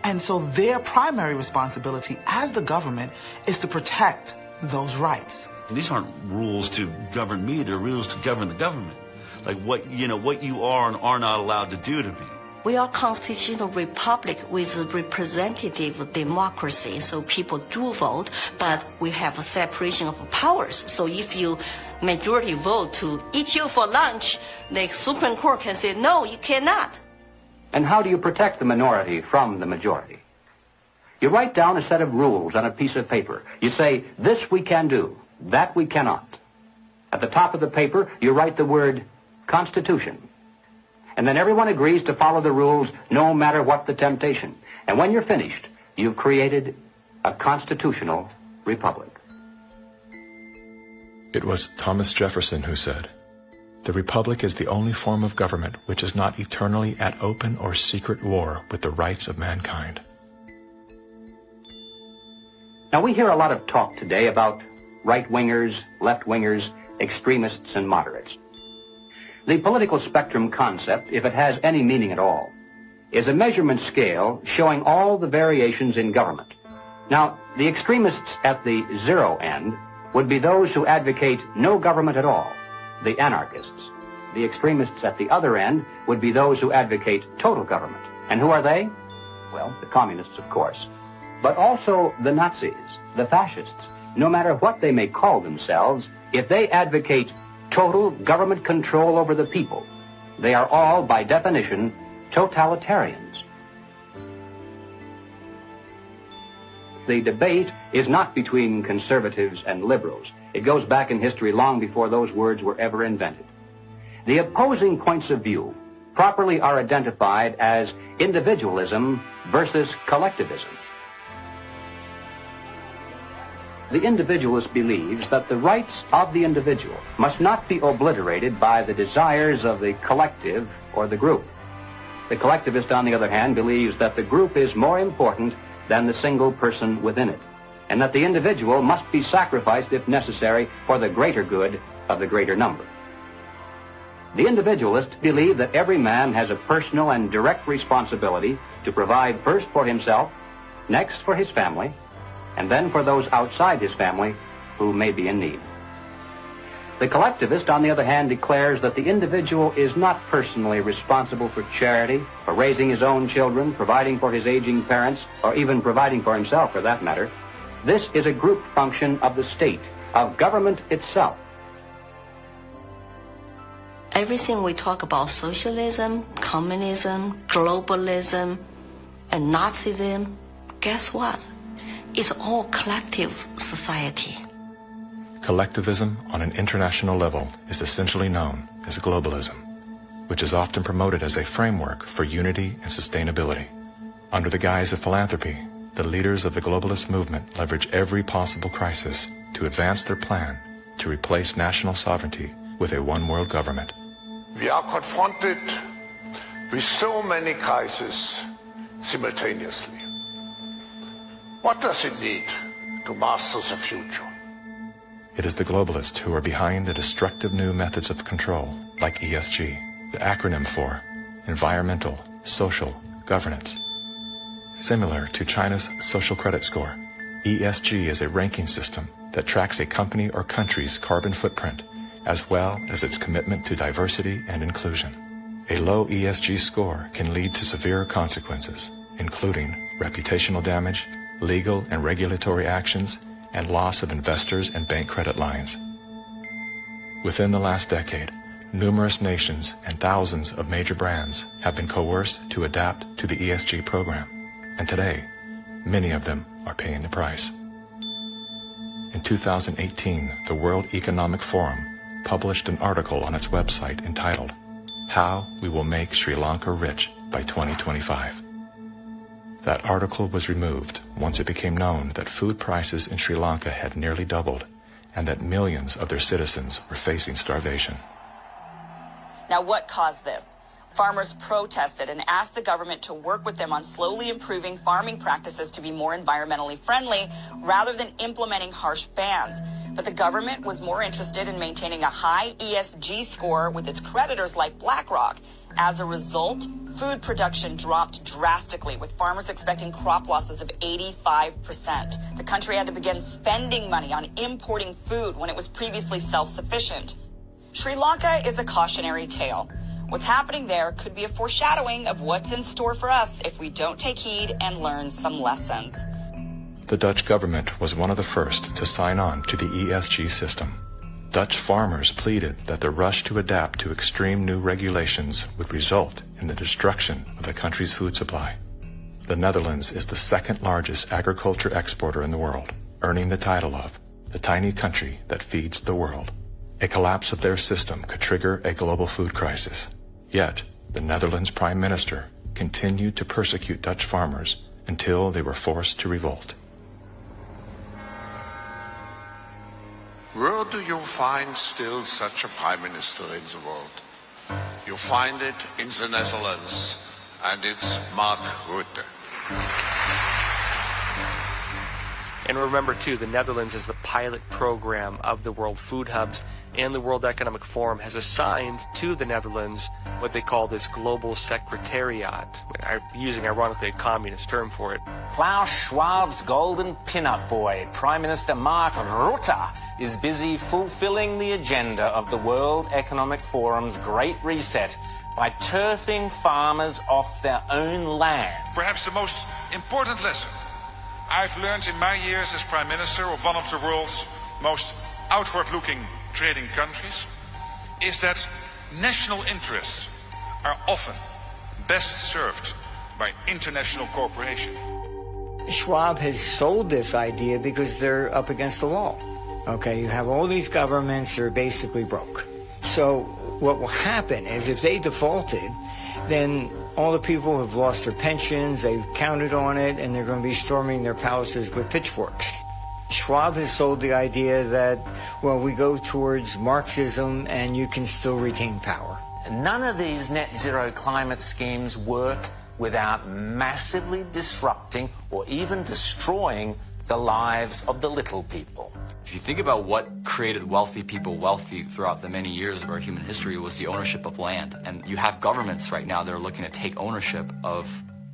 And so their primary responsibility as the government is to protect those rights.
And these aren't rules to govern me, they're rules to govern the government. Like what you are and are not allowed to do to me.
We are constitutional republic with representative democracy, so people do vote, but we have a separation of powers. So if you majority vote to eat you for lunch, the Supreme Court can say, no, you cannot.
And how do you protect the minority from the majority? You write down a set of rules on a piece of paper. You say, this we can do, that we cannot. At the top of the paper, you write the word Constitution. And then everyone agrees to follow the rules no matter what the temptation. And when you're finished, you've created a constitutional republic.
It was Thomas Jefferson who said, "The republic is the only form of government which is not eternally at open or secret war with the rights of mankind."
Now, we hear a lot of talk today about right-wingers, left-wingers, extremists, and moderates. The political spectrum concept, if it has any meaning at all, is a measurement scale showing all the variations in government. Now, the extremists at the zero end would be those who advocate no government at all, the anarchists. The extremists at the other end would be those who advocate total government. And who are they? Well, the communists, of course. But also the Nazis, the fascists. No matter what they may call themselves, if they advocate total government control over the people, they are all, by definition, totalitarians. The debate is not between conservatives and liberals. It goes back in history long before those words were ever invented. The opposing points of view properly are identified as individualism versus collectivism. The individualist believes that the rights of the individual must not be obliterated by the desires of the collective or the group. The collectivist, on the other hand, believes that the group is more important than the single person within it, and that the individual must be sacrificed if necessary for the greater good of the greater number. The individualists believe that every man has a personal and direct responsibility to provide first for himself, next for his family, and then for those outside his family who may be in need. The collectivist, on the other hand, declares that the individual is not personally responsible for charity, for raising his own children, providing for his aging parents, or even providing for himself, for that matter. This is a group function of the state, of government itself.
Everything we talk about, socialism, communism, globalism, and Nazism, guess what? It's all collective society.
Collectivism on an international level is essentially known as globalism, which is often promoted as a framework for unity and sustainability. Under the guise of philanthropy, the leaders of the globalist movement leverage every possible crisis to advance their plan to replace national sovereignty with a one-world government.
We are confronted with so many crises simultaneously. What does it need to master the future?
It is the globalists who are behind the destructive new methods of control, like ESG, the acronym for Environmental, Social, Governance. Similar to China's social credit score, ESG is a ranking system that tracks a company or country's carbon footprint, as well as its commitment to diversity and inclusion. A low ESG score can lead to severe consequences, including reputational damage, legal and regulatory actions, and loss of investors and bank credit lines. Within the last decade, numerous nations and thousands of major brands have been coerced to adapt to the ESG program, and today, many of them are paying the price. In 2018, the World Economic Forum published an article on its website entitled, "How We Will Make Sri Lanka Rich by 2025. That article was removed once it became known that food prices in Sri Lanka had nearly doubled and that millions of their citizens were facing starvation.
Now, what caused this? Farmers protested and asked the government to work with them on slowly improving farming practices to be more environmentally friendly rather than implementing harsh bans. But the government was more interested in maintaining a high ESG score with its creditors like BlackRock. As a result, food production dropped drastically, with farmers expecting crop losses of 85%. The country had to begin spending money on importing food when it was previously self-sufficient. Sri Lanka is a cautionary tale. What's happening there could be a foreshadowing of what's in store for us if we don't take heed and learn some lessons.
The Dutch government was one of the first to sign on to the ESG system. Dutch farmers pleaded that the rush to adapt to extreme new regulations would result in the destruction of the country's food supply. The Netherlands is the second largest agriculture exporter in the world, earning the title of the tiny country that feeds the world. A collapse of their system could trigger a global food crisis. Yet, the Netherlands Prime Minister continued to persecute Dutch farmers until they were forced to revolt.
Where do you find still such a prime minister in the world? You find it in the Netherlands, and it's Mark Rutte.
And remember, too, the Netherlands is the pilot program of the World Food Hubs, and the World Economic Forum has assigned to the Netherlands what they call this Global Secretariat, using, ironically, a communist term for it.
Klaus Schwab's golden pin-up boy, Prime Minister Mark Rutte, is busy fulfilling the agenda of the World Economic Forum's Great Reset by turfing farmers off their own land.
Perhaps the most important lesson I've learned in my years as Prime Minister of one of the world's most outward-looking trading countries is that national interests are often best served by international cooperation.
Schwab has sold this idea because they're up against the wall. Okay, you have all these governments that are basically broke. So what will happen is if they defaulted, then all the people have lost their pensions, they've counted on it, and they're going to be storming their palaces with pitchforks. Schwab has sold the idea that, well, we go towards Marxism and you can still retain power.
None of these net zero climate schemes work without massively disrupting or even destroying the lives of the little people.
If you think about what created wealthy people wealthy throughout the many years of our human history, was the ownership of land. And you have governments right now that are looking to take ownership of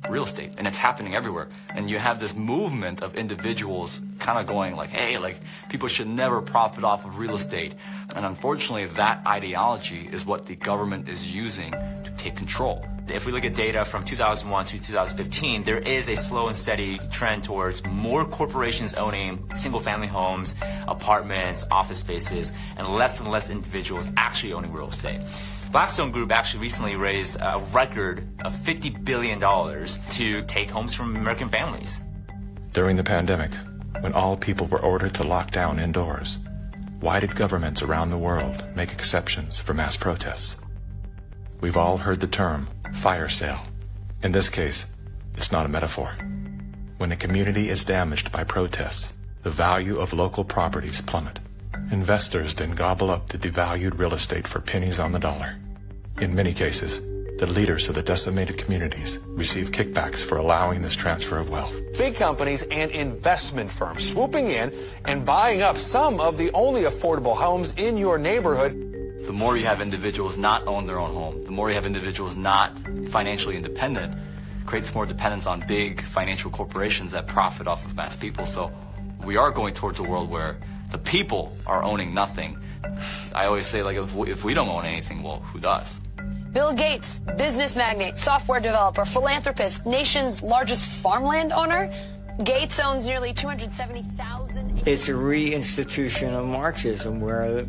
real estate, and it's happening everywhere. And you have this movement of individuals kind of going like, hey, like, people should never profit off of real estate. And unfortunately, that ideology is what the government is using to take control.
If we look at data from 2001 to 2015, there is a slow and steady trend towards more corporations owning single-family homes, apartments, office spaces, and less individuals actually owning real estate. Blackstone Group actually recently raised a record of $50 billion to take homes from American families.
During the pandemic, when all people were ordered to lock down indoors, why did governments around the world make exceptions for mass protests? We've all heard the term fire sale. In this case, it's not a metaphor. When a community is damaged by protests, the value of local properties plummet. Investors then gobble up the devalued real estate for pennies on the dollar. In many cases, the leaders of the decimated communities receive kickbacks for allowing this transfer of wealth.
Big companies and investment firms swooping in and buying up some of the only affordable homes in your neighborhood.
The more you have individuals not own their own home, the more you have individuals not financially independent, creates more dependence on big financial corporations that profit off of mass people. So we are going towards a world where the people are owning nothing. I always say, like, if we don't own anything, well, who does?
Bill Gates, business magnate, software developer, philanthropist, nation's largest farmland owner. Gates owns nearly 270,000.
It's a reinstitution of Marxism where,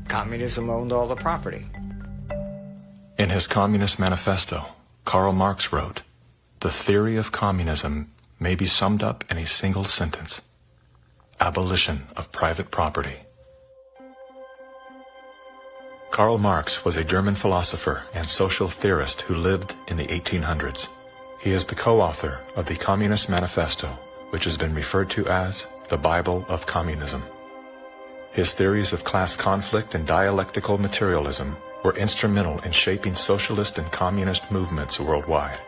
communism owned all the property.
In his Communist Manifesto, Karl Marx wrote, "The theory of communism may be summed up in a single sentence: abolition of private property." Karl Marx was a German philosopher and social theorist who lived in the 1800s. He is the co-author of the Communist Manifesto, which has been referred to as the Bible of Communism. His theories of class conflict and dialectical materialism were instrumental in shaping socialist and communist movements worldwide.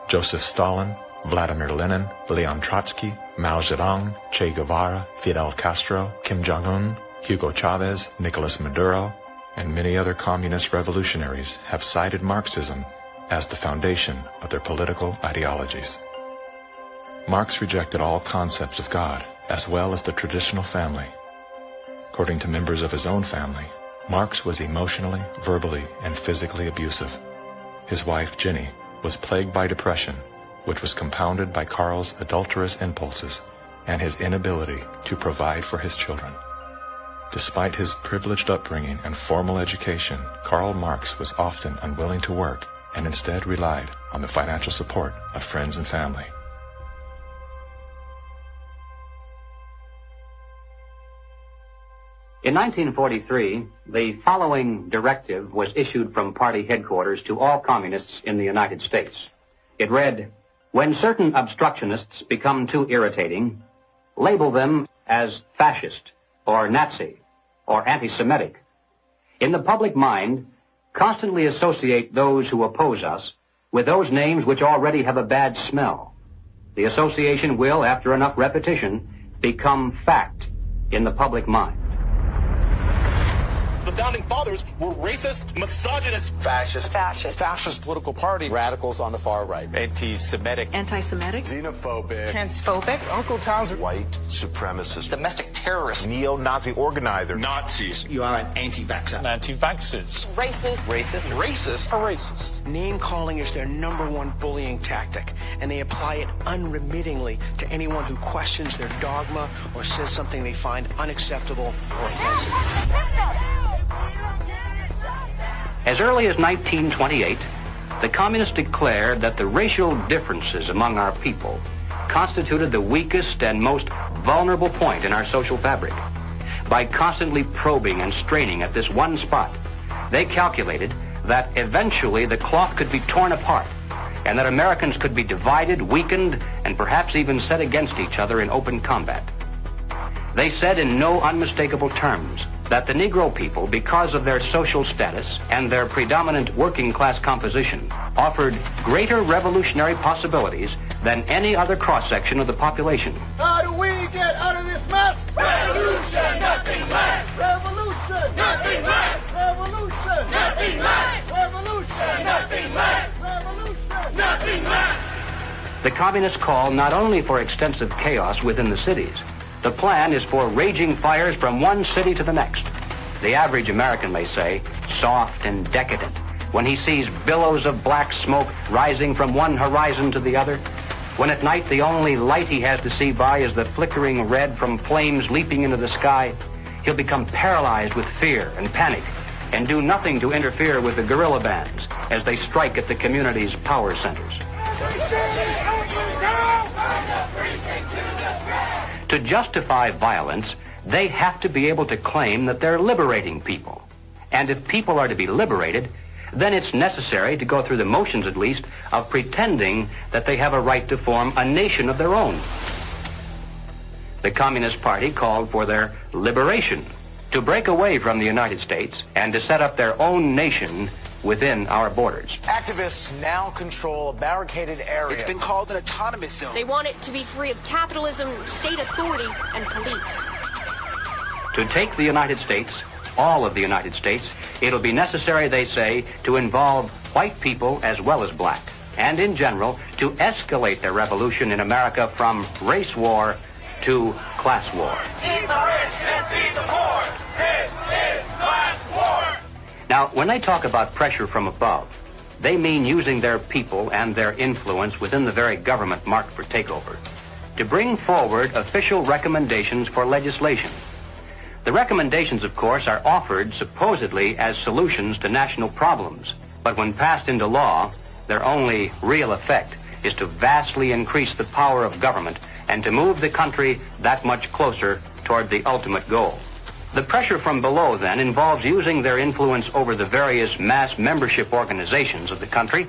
Joseph Stalin, Vladimir Lenin, Leon Trotsky, Mao Zedong, Che Guevara, Fidel Castro, Kim Jong-un, Hugo Chavez, Nicolas Maduro, and many other communist revolutionaries have cited Marxism as the foundation of their political ideologies. Marx rejected all concepts of God, as well as the traditional family. According to members of his own family, Marx was emotionally, verbally, and physically abusive. His wife, Jenny, was plagued by depression, which was compounded by Karl's adulterous impulses and his inability to provide for his children. Despite his privileged upbringing and formal education, Karl Marx was often unwilling to work and instead relied on the financial support of friends and family.
In 1943, the following directive was issued from party headquarters to all communists in the United States. It read, "When certain obstructionists become too irritating, label them as fascist or Nazi or anti-Semitic. In the public mind, constantly associate those who oppose us with those names which already have a bad smell. The association will, after enough repetition, become fact in the public mind."
The founding fathers were racist, misogynist,
fascist political party, radicals on the far right,
anti-Semitic,
xenophobic,
transphobic,
Uncle Tom's
white supremacist,
domestic terrorist,
neo-Nazi organizer,
Nazis.
You are an anti-vaxxer.
Anti-vaxxers.
Racist.
Name-calling is their number one bullying tactic, and they apply it unremittingly to anyone who questions their dogma or says something they find unacceptable or offensive.
As early as 1928, the communists declared that the racial differences among our people constituted the weakest and most vulnerable point in our social fabric. By constantly probing and straining at this one spot, they calculated that eventually the cloth could be torn apart and that Americans could be divided, weakened, and perhaps even set against each other in open combat. They said in no unmistakable terms that the Negro people, because of their social status and their predominant working class composition, offered greater revolutionary possibilities than any other cross-section of the population.
How do we get out of this mess? Revolution, nothing less. Revolution, nothing less. Revolution, nothing less. Revolution, nothing less. Revolution, nothing less.
The communists call not only for extensive chaos within the cities, the plan is for raging fires from one city to the next. The average American may say, soft and decadent, when he sees billows of black smoke rising from one horizon to the other, when at night the only light he has to see by is the flickering red from flames leaping into the sky, he'll become paralyzed with fear and panic and do nothing to interfere with the guerrilla bands as they strike at the community's power centers. To justify violence, they have to be able to claim that they're liberating people. And if people are to be liberated, then it's necessary to go through the motions, at least, of pretending that they have a right to form a nation of their own. The Communist Party called for their liberation, to break away from the United States and to set up their own nation within our borders.
Activists now control a barricaded area.
It's been called an autonomous zone.
They want it to be free of capitalism, state authority, and police.
To take the United States, all of the United States, it'll be necessary, they say, to involve white people as well as black, and in general, to escalate the revolution in America from race war to class war.
Feed the rich and feed the poor. This is class war.
Now, when they talk about pressure from above, they mean using their people and their influence within the very government marked for takeover to bring forward official recommendations for legislation. The recommendations, of course, are offered supposedly as solutions to national problems, but when passed into law, their only real effect is to vastly increase the power of government and to move the country that much closer toward the ultimate goal. The pressure from below, then, involves using their influence over the various mass membership organizations of the country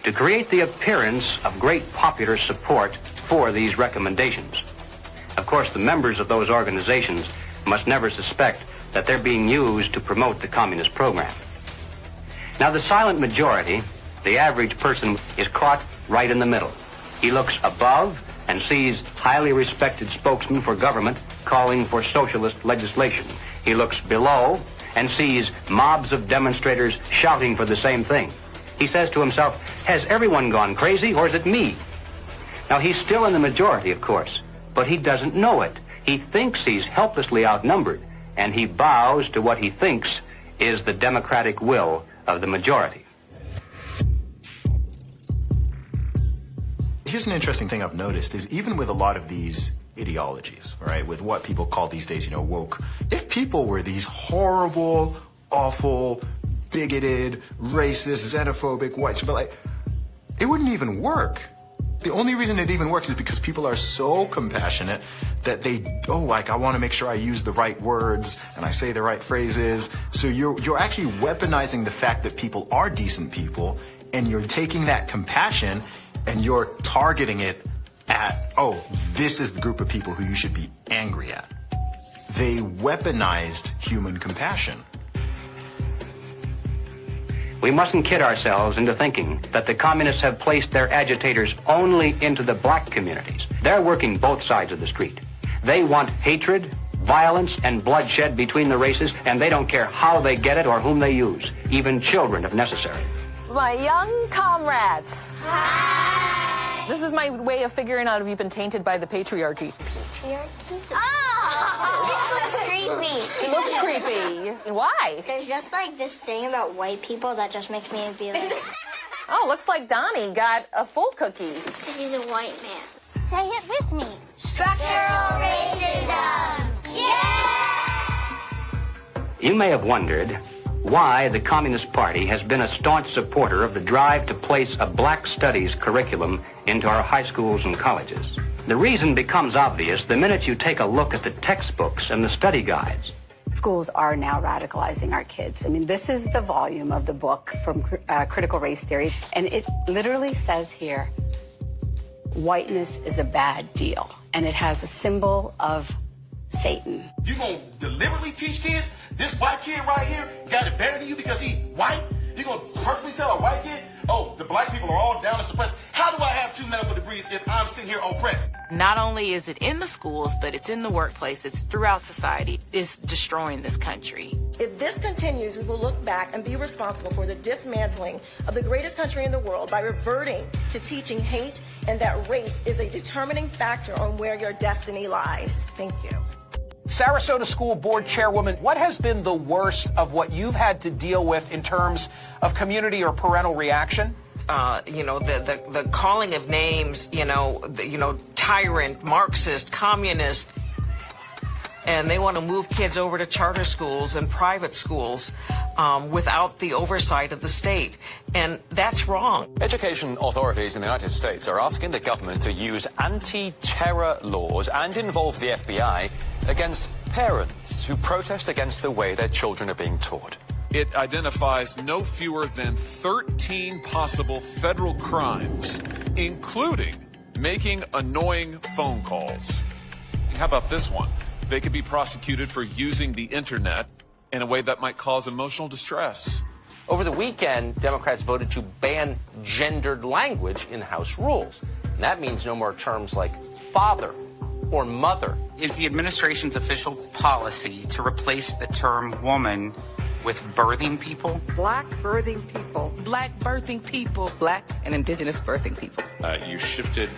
to create the appearance of great popular support for these recommendations. Of course, the members of those organizations must never suspect that they're being used to promote the communist program. Now, the silent majority, the average person, is caught right in the middle. He looks above and sees highly respected spokesmen for government calling for socialist legislation. He looks below and sees mobs of demonstrators shouting for the same thing. He says to himself, has everyone gone crazy, or is it me? Now, he's still in the majority, of course, but he doesn't know it. He thinks he's helplessly outnumbered, and he bows to what he thinks is the democratic will of the majority.
Here's an interesting thing I've noticed is even with a lot of these ideologies, right, with what people call these days, woke, if people were these horrible, awful, bigoted, racist, xenophobic, white, but like, it wouldn't even work. The only reason it even works is because people are so compassionate that they, I want to make sure I use the right words and I say the right phrases. So you're actually weaponizing the fact that people are decent people, and you're taking that compassion and you're targeting it at, this is the group of people who you should be angry at. They weaponized human compassion.
We mustn't kid ourselves into thinking that the communists have placed their agitators only into the black communities. They're working both sides of the street. They want hatred, violence, and bloodshed between the races, and they don't care how they get it or whom they use, even children if necessary.
My young comrades.
Hi.
This is my way of figuring out if you've been tainted by the patriarchy.
Patriarchy? Oh, this looks creepy.
It looks creepy. Why?
There's just like this thing about white people that just makes me be like...
Oh, looks like Donnie got a full cookie.
Because he's a white man. Say it with me. Structural racism. Yeah!
You may have wondered why the Communist Party has been a staunch supporter of the drive to place a black studies curriculum into our high schools and colleges. The reason becomes obvious the minute you take a look at the textbooks and the study guides.
Schools are now radicalizing our kids. I mean, this is the volume of the book from Critical Race Theory, and it literally says here, whiteness is a bad deal, and it has a symbol of Satan.
You gonna deliberately teach kids this white kid right here got it better than you because he white? You gonna personally tell a white kid, the black people are all down and suppressed? How do I have 2 medical degrees if I'm sitting here oppressed?
Not only is it in the schools, but it's in the workplace, it's throughout society. It's destroying this country.
If this continues, we will look back and be responsible for the dismantling of the greatest country in the world by reverting to teaching hate and that race is a determining factor on where your destiny lies. Thank you.
Sarasota School Board Chairwoman, what has been the worst of what you've had to deal with in terms of community or parental reaction?
The calling of names, tyrant, Marxist, communist, and they want to move kids over to charter schools and private schools without the oversight of the state. And that's wrong.
Education authorities in the United States are asking the government to use anti-terror laws and involve the FBI against parents who protest against the way their children are being taught.
It identifies no fewer than 13 possible federal crimes, including making annoying phone calls. How about this one? They could be prosecuted for using the internet in a way that might cause emotional distress.
Over the weekend, Democrats voted to ban gendered language in House rules. And that means no more terms like father or mother.
Is the administration's official policy to replace the term woman with birthing people?
Black birthing people. Black birthing people. Black and indigenous birthing people.
You shifted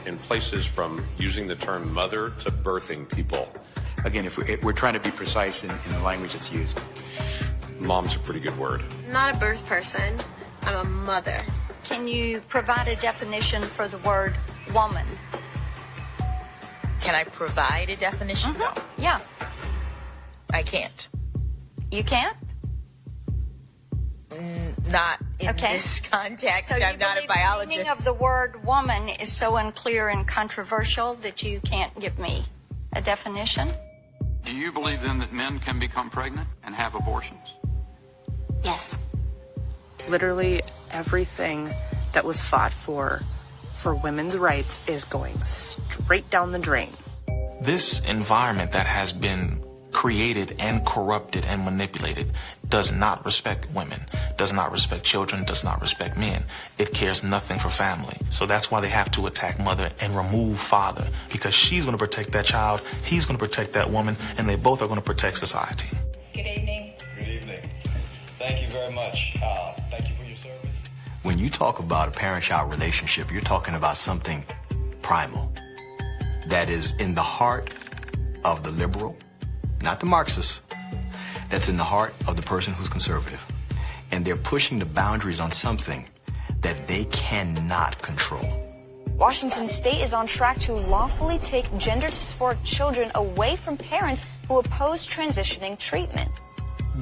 in places from using the term mother to birthing people.
Again, if we're trying to be precise in the language that's used.
Mom's a pretty good word.
I'm not a birth person. I'm a mother.
Can you provide a definition for the word woman?
Can I provide a definition? No.
Yeah.
I can't.
You can't?
Not in this context.
So
I'm not a biologist.
The meaning of the word woman is so unclear and controversial that you can't give me a definition?
Do you believe then that men can become pregnant and have abortions?
Yes.
Literally everything that was fought for women's rights is going straight down the drain.
This environment that has been created and corrupted and manipulated does not respect women, does not respect children, does not respect men. It cares nothing for family. So that's why they have to attack mother and remove father, because she's going to protect that child, he's going to protect that woman, and they both are going to protect society.
Good evening.
Good evening. Thank you very much. Thank you for your service.
When you talk about a parent-child relationship, you're talking about something primal that is in the heart of the liberal, not the Marxist, that's in the heart of the person who's conservative. And they're pushing the boundaries on something that they cannot control.
Washington State is on track to lawfully take gender-dysphoric children away from parents who oppose transitioning treatment.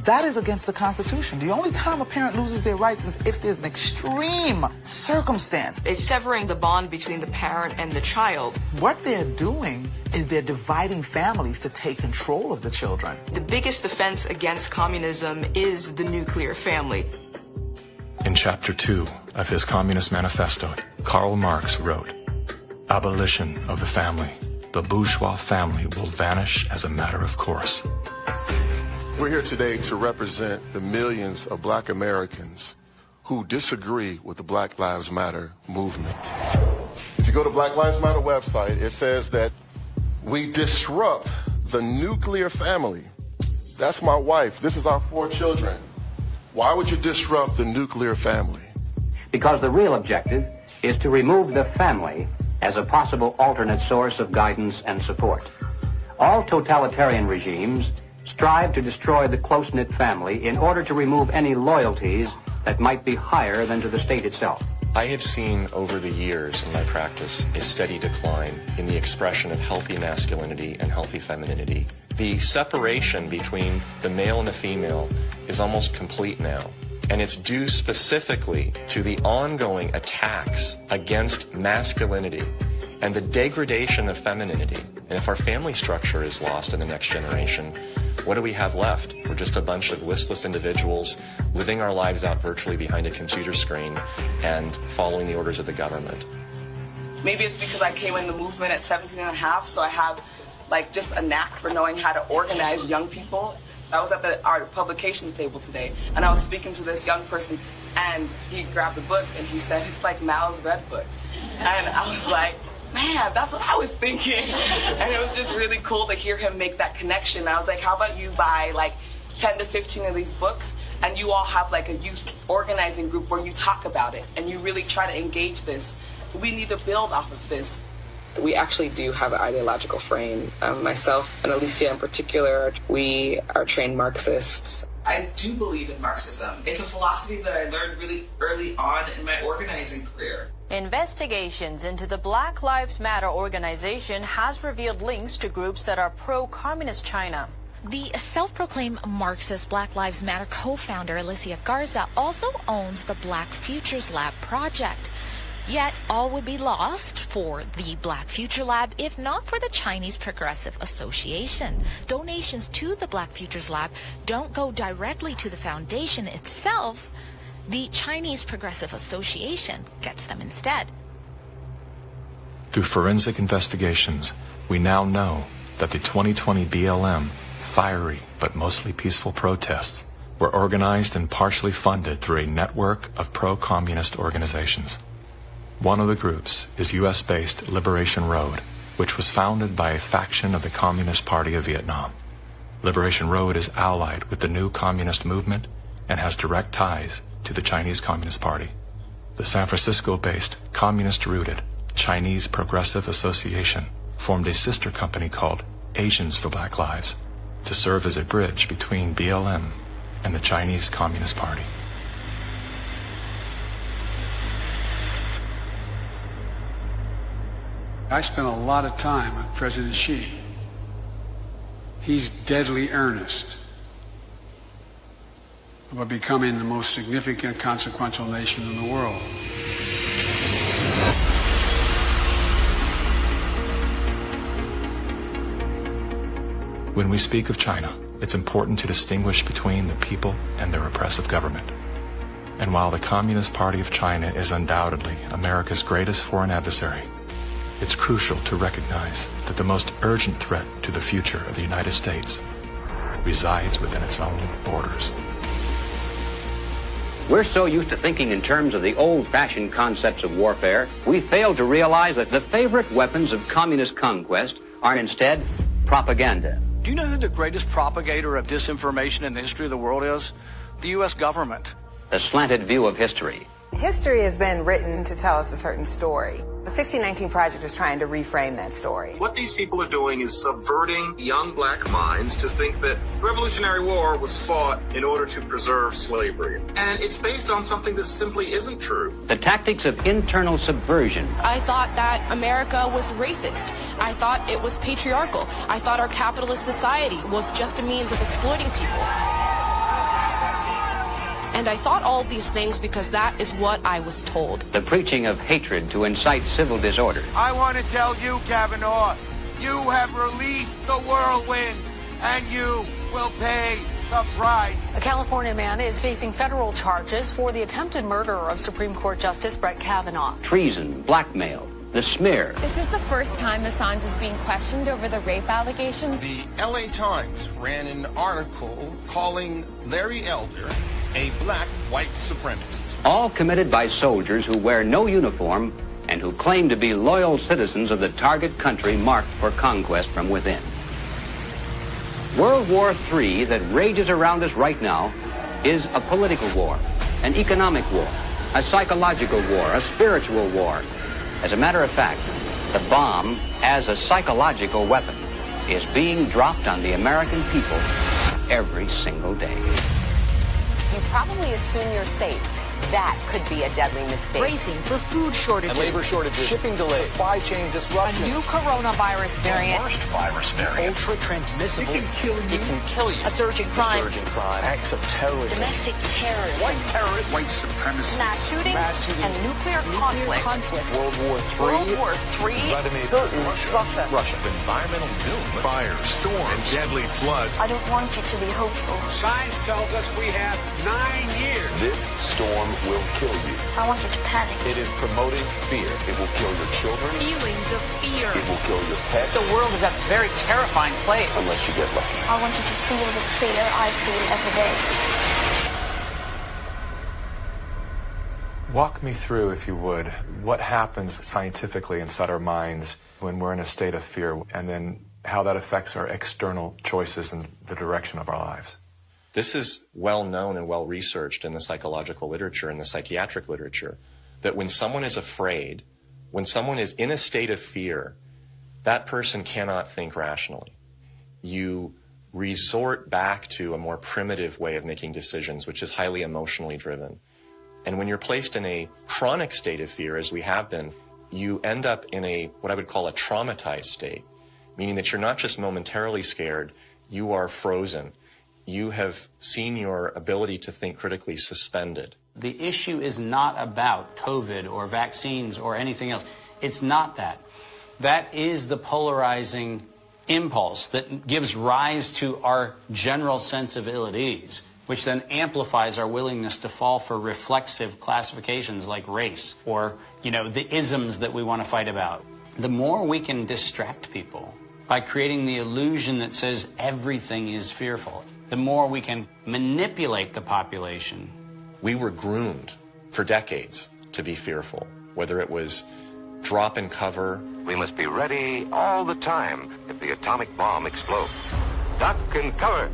That is against the Constitution. The only time a parent loses their rights is if there's an extreme circumstance.
It's severing the bond between the parent and the child.
What they're doing is they're dividing families to take control of the children.
The biggest offense against communism is the nuclear family.
In Chapter 2 of his Communist Manifesto, Karl Marx wrote, "Abolition of the family. The bourgeois family will vanish as a matter of course."
We're here today to represent the millions of black Americans who disagree with the Black Lives Matter movement. If you go to Black Lives Matter website, it says that we disrupt the nuclear family. That's my wife. This is our 4 children. Why would you disrupt the nuclear family?
Because the real objective is to remove the family as a possible alternate source of guidance and support. All totalitarian regimes strive to destroy the close-knit family in order to remove any loyalties that might be higher than to the state itself.
I have seen over the years in my practice a steady decline in the expression of healthy masculinity and healthy femininity. The separation between the male and the female is almost complete now. And it's due specifically to the ongoing attacks against masculinity and the degradation of femininity. And if our family structure is lost in the next generation, what do we have left? We're just a bunch of listless individuals living our lives out virtually behind a computer screen and following the orders of the government.
Maybe it's because I came in the movement at 17 and a half, so I have just a knack for knowing how to organize young people. I was at our publications table today, and I was speaking to this young person,
And he grabbed the book and he said, it's like Mao's Red Book. And I was like, man, that's what I was thinking. And it was just really cool to hear him make that connection. I was like, how about you buy like 10 to 15 of these books and you all have like a youth organizing group where you talk about it and you really try to engage this. We need to build off of this. We actually do have an ideological frame. Myself and Alicia in particular, we are trained Marxists. I do believe in Marxism. It's a philosophy that I learned really early on in my organizing career.
Investigations into the Black Lives Matter organization has revealed links to groups that are pro-communist China.
The self-proclaimed Marxist Black Lives Matter co-founder Alicia Garza also owns the Black Futures Lab project. Yet all would be lost for the Black Future Lab if not for the Chinese Progressive Association. Donations to the Black Futures Lab don't go directly to the foundation itself. The Chinese Progressive Association gets them instead.
Through forensic investigations, we now know that the 2020 BLM fiery but mostly peaceful protests were organized and partially funded through a network of pro-communist organizations. One of the groups is U.S.-based Liberation Road, which was founded by a faction of the Communist Party of Vietnam. Liberation Road is allied with the new communist movement and has direct ties to the Chinese Communist Party. The San Francisco-based communist-rooted Chinese Progressive Association formed a sister company called Asians for Black Lives to serve as a bridge between BLM and the Chinese Communist Party.
I spent a lot of time with President Xi. He's deadly earnest about becoming the most significant, consequential nation in the world.
When we speak of China, it's important to distinguish between the people and their oppressive government. And while the Communist Party of China is undoubtedly America's greatest foreign adversary, it's crucial to recognize that the most urgent threat to the future of the United States resides within its own borders.
We're so used to thinking in terms of the old-fashioned concepts of warfare, we fail to realize that the favorite weapons of communist conquest are instead propaganda.
Do you know who the greatest propagator of disinformation in the history of the world is? The U.S. government.
The slanted view of history.
History has been written to tell us a certain story. The 1619 Project is trying to reframe that story.
What these people are doing is subverting young black minds to think that the Revolutionary War was fought in order to preserve slavery. And it's based on something that simply isn't true.
The tactics of internal subversion.
I thought that America was racist. I thought it was patriarchal. I thought our capitalist society was just a means of exploiting people. And I thought all of these things because that is what I was told.
The preaching of hatred to incite civil disorder.
I want to tell you, Kavanaugh, you have released the whirlwind, and you will pay the price.
A California man is facing federal charges for the attempted murder of Supreme Court Justice Brett Kavanaugh.
Treason, blackmail, the smear.
This is the first time Assange is being questioned over the rape allegations.
The LA Times ran an article calling Larry Elder a black white supremacist.
All committed by soldiers who wear no uniform and who claim to be loyal citizens of the target country marked for conquest from within. World War III that rages around us right now is a political war, an economic war, a psychological war, a spiritual war. As a matter of fact, the bomb, as a psychological weapon, is being dropped on the American people every single day.
You probably assume you're safe. That could be a deadly mistake.
Bracing for food shortages.
And labor shortages. Shipping delays. Supply chain disruption.
A new coronavirus variant.
The worst virus variant. Ultra transmissible.
It can kill you.
It can kill you.
A surge in crime.
Acts of terrorism.
Domestic terrorism.
White terrorists. White supremacy.
Mass shootings. And nuclear conflict.
World War III.
World War III.
Vladimir
Putin.
Russia.
Environmental doom. Fire, storm, and deadly floods.
I don't want you to be hopeful.
Science tells us we have 9 years.
This storm will kill you.
I want you to panic.
It is promoting fear. It will kill your children.
Feelings of fear.
It will kill your pets.
The world is a very terrifying place.
Unless you get lucky.
I want you to feel the fear I feel every day.
Walk me through, if you would, what happens scientifically inside our minds when we're in a state of fear, and then how that affects our external choices and the direction of our lives.
This is well known and well researched in the psychological literature and the psychiatric literature, that when someone is afraid, when someone is in a state of fear, that person cannot think rationally. You resort back to a more primitive way of making decisions, which is highly emotionally driven. And when you're placed in a chronic state of fear, as we have been, you end up in a, what I would call a traumatized state, meaning that you're not just momentarily scared, you are frozen. You have seen your ability to think critically suspended.
The issue is not about COVID or vaccines or anything else. It's not that. That is the polarizing impulse that gives rise to our general sense of ill at ease, which then amplifies our willingness to fall for reflexive classifications like race or, the isms that we want to fight about. The more we can distract people by creating the illusion that says everything is fearful, the more we can manipulate the population.
We were groomed for decades to be fearful, whether it was drop and cover.
We must be ready all the time if the atomic bomb explodes. Duck and cover.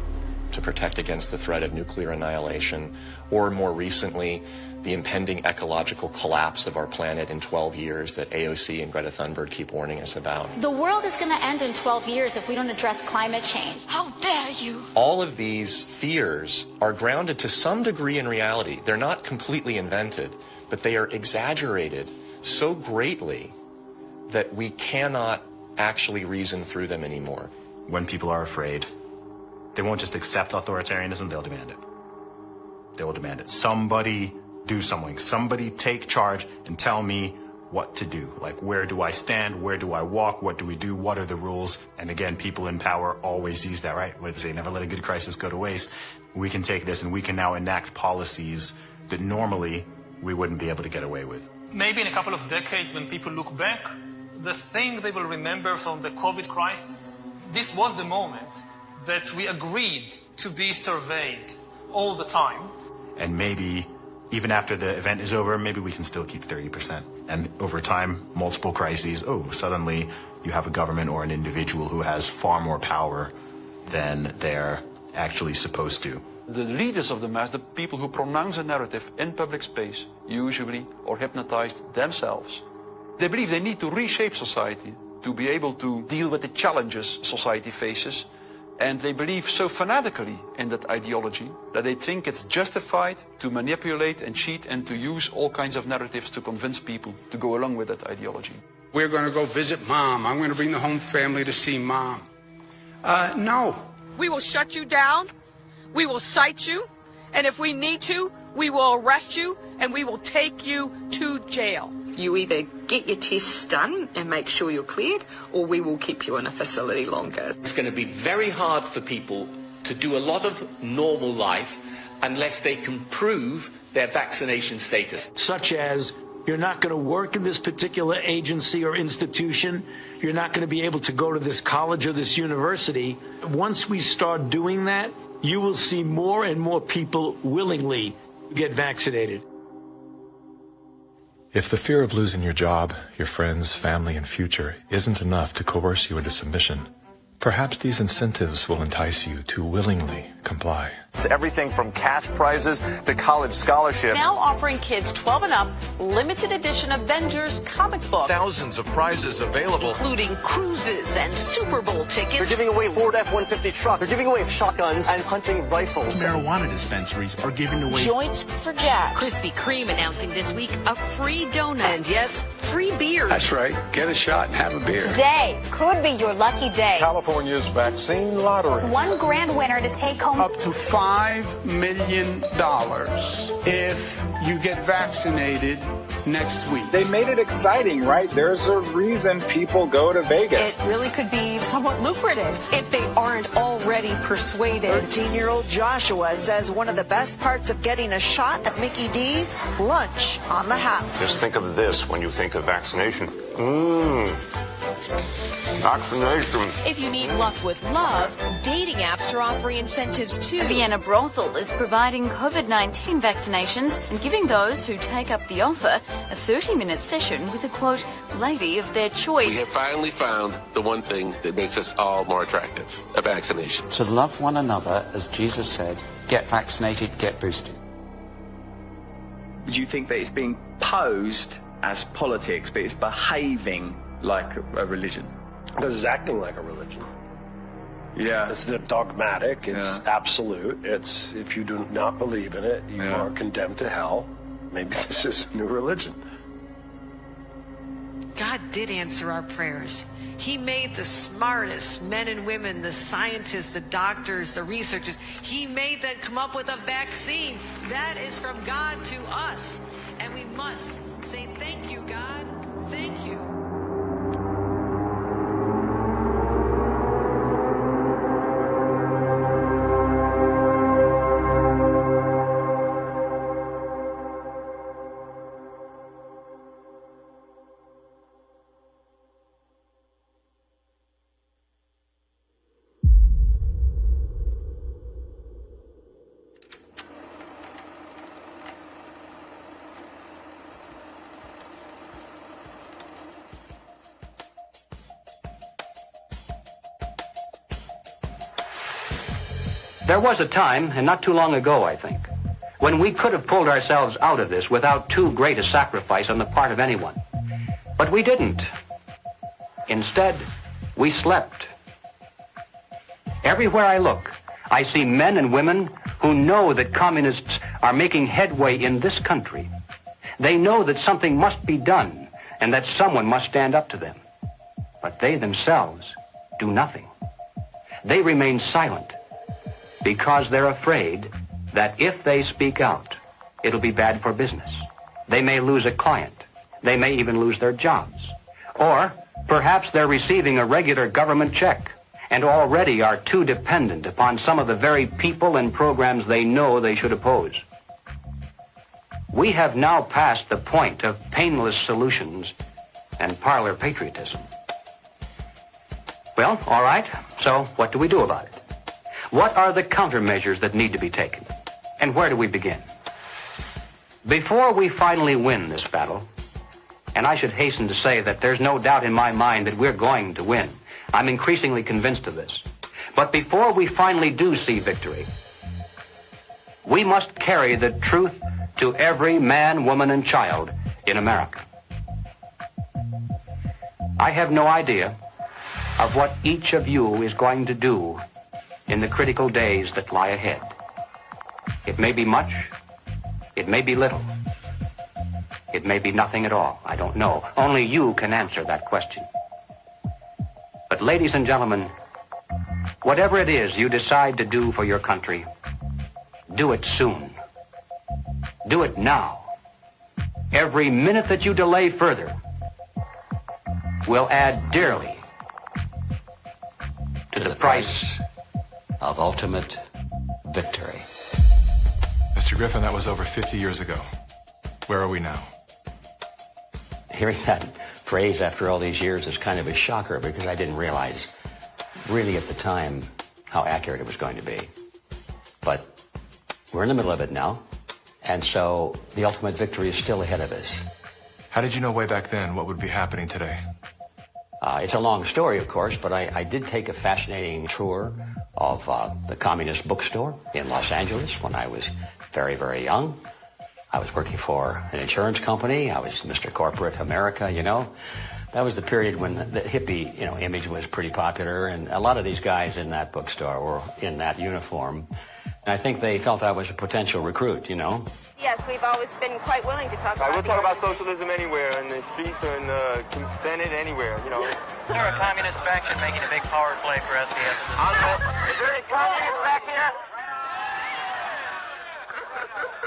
To protect against the threat of nuclear annihilation, or more recently, the impending ecological collapse of our planet in 12 years that AOC and Greta Thunberg keep warning us about.
The world is going to end in 12 years if we don't address climate change. How dare you?
All of these fears are grounded to some degree in reality. They're not completely invented, but they are exaggerated so greatly that we cannot actually reason through them anymore.
When people are afraid, they won't just accept authoritarianism, they'll demand it. They will demand it. Somebody do something. Somebody take charge and tell me what to do. Like, where do I stand? Where do I walk? What do we do? What are the rules? And again, people in power always use that, right? What they say, never let a good crisis go to waste. We can take this and we can now enact policies that normally we wouldn't be able to get away with.
Maybe in a couple of decades, when people look back, the thing they will remember from the COVID crisis, this was the moment that we agreed to be surveyed all the time.
And maybe even after the event is over, maybe we can still keep 30%. And over time, multiple crises, suddenly you have a government or an individual who has far more power than they're actually supposed to.
The leaders of the mass, the people who pronounce a narrative in public space, usually are hypnotized themselves. They believe they need to reshape society to be able to deal with the challenges society faces. And they believe so fanatically in that ideology that they think it's justified to manipulate and cheat and to use all kinds of narratives to convince people to go along with that ideology. We're going to go visit Mom. I'm going to bring the home family to see Mom. No.
We will shut you down. We will cite you. And if we need to, we will arrest you and we will take you to jail.
You either get your tests done and make sure you're cleared, or we will keep you in a facility longer.
It's going to be very hard for people to do a lot of normal life unless they can prove their vaccination status.
Such as, you're not going to work in this particular agency or institution. You're not going to be able to go to this college or this university. Once we start doing that, you will see more and more people willingly get vaccinated.
If the fear of losing your job, your friends, family, and future isn't enough to coerce you into submission, perhaps these incentives will entice you to willingly comply.
It's everything from cash prizes to college scholarships.
Now offering kids 12 and up limited edition Avengers comic books.
Thousands of prizes available,
including cruises and Super Bowl tickets.
They're giving away Ford F-150 trucks. They're giving away shotguns and hunting rifles.
Marijuana dispensaries are giving away
joints for Jack.
Krispy Kreme announcing this week a free donut.
And yes, free beers.
That's right. Get a shot and have a beer.
Today could be your lucky day.
California's vaccine lottery.
One grand winner to take home
up to $5 million if you get vaccinated next week.
They made it exciting, right? There's a reason people go to Vegas.
It really could be somewhat lucrative if they aren't already persuaded.
13-year-old Joshua says one of the best parts of getting a shot at Mickey D's, lunch on the house.
Just think of this when you think of vaccination.
If you need luck with love, dating apps are offering incentives too.
A Vienna brothel is providing COVID-19 vaccinations and giving those who take up the offer a 30-minute session with a, quote, lady of their choice.
We have finally found the one thing that makes us all more attractive, a vaccination.
To love one another, as Jesus said, get vaccinated, get boosted.
Do you think that it's being posed as politics, but it's behaving like a religion?
Because it's acting like a religion.
Yeah.
It's dogmatic, it's absolute, it's if you do not believe in it, you are condemned to hell. Maybe this is a new religion.
God did answer our prayers. He made the smartest men and women, the scientists, the doctors, the researchers. He made them come up with a vaccine. That is from God to us. And we must say, thank you, God. Thank you.
There was a time, and not too long ago, I think, when we could have pulled ourselves out of this without too great a sacrifice on the part of anyone. But we didn't. Instead, we slept. Everywhere I look, I see men and women who know that communists are making headway in this country. They know that something must be done and that someone must stand up to them. But they themselves do nothing. They remain silent because they're afraid that if they speak out, it'll be bad for business. They may lose a client. They may even lose their jobs. Or perhaps they're receiving a regular government check and already are too dependent upon some of the very people and programs they know they should oppose. We have now passed the point of painless solutions and parlor patriotism. Well, all right, so what do we do about it? What are the countermeasures that need to be taken? And where do we begin? Before we finally win this battle, and I should hasten to say that there's no doubt in my mind that we're going to win. I'm increasingly convinced of this. But before we finally do see victory, we must carry the truth to every man, woman, and child in America. I have no idea of what each of you is going to do in the critical days that lie ahead. It may be much, it may be little, it may be nothing at all. I don't know. Only you can answer that question. But ladies and gentlemen, whatever it is you decide to do for your country, do it soon. Do it now. Every minute that you delay further will add dearly to the price
of ultimate victory.
Mr. Griffin, that was over 50 years ago. Where are we now?
Hearing that phrase after all these years is kind of a shocker because I didn't realize really at the time how accurate it was going to be. But we're in the middle of it now, and so the ultimate victory is still ahead of us.
How did you know way back then what would be happening today?
It's a long story, of course, but I did take a fascinating tour of the Communist Bookstore in Los Angeles when I was very, very young. I was working for an insurance company. I was Mr. Corporate America, you know. That was the period when the hippie, image was pretty popular, and a lot of these guys in that bookstore were in that uniform. And I think they felt I was a potential recruit,
Yes, we've always been quite willing to talk about
we'll talk about socialism anywhere, in the streets or in the Senate, anywhere,
They're a communist faction making a big power play for SDS.
Is there any communists back here?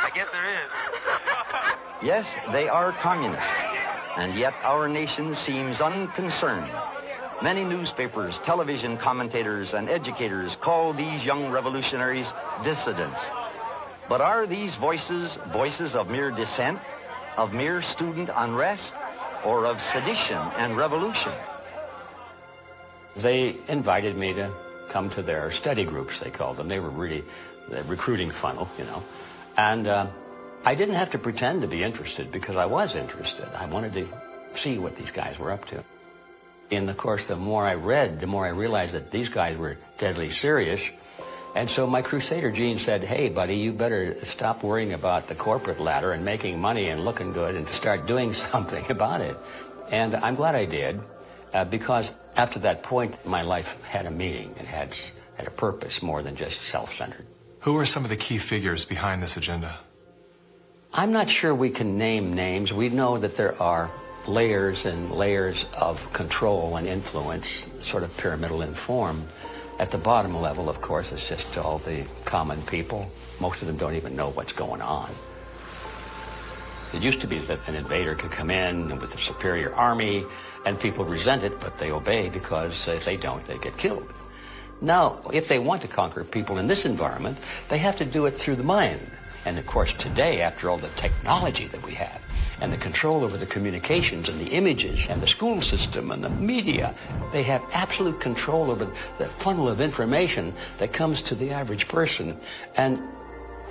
I guess there is.
Yes, they are communists, and yet our nation seems unconcerned. Many newspapers, television commentators, and educators call these young revolutionaries dissidents. But are these voices of mere dissent, of mere student unrest, or of sedition and revolution?
They invited me to come to their study groups, they called them. They were really the recruiting funnel, you know. And I didn't have to pretend to be interested because I was interested. I wanted to see what these guys were up to. In the course, the more I read, the more I realized that these guys were deadly serious. And so my crusader gene said, hey, buddy, you better stop worrying about the corporate ladder and making money and looking good and start doing something about it. And I'm glad I did, because after that point, my life had a meaning. It had a purpose more than just self-centered.
Who are some of the key figures behind this agenda?
I'm not sure we can name names. We know that there are layers and layers of control and influence, sort of pyramidal in form. At the bottom level, of course, it's just all the common people. Most of them don't even know what's going on. It used to be that an invader could come in with a superior army, and people resent it, but they obey because if they don't, they get killed. Now, if they want to conquer people in this environment, they have to do it through the mind. And of course, today, after all the technology that we have, and the control over the communications and the images and the school system and the media, they have absolute control over the funnel of information that comes to the average person. And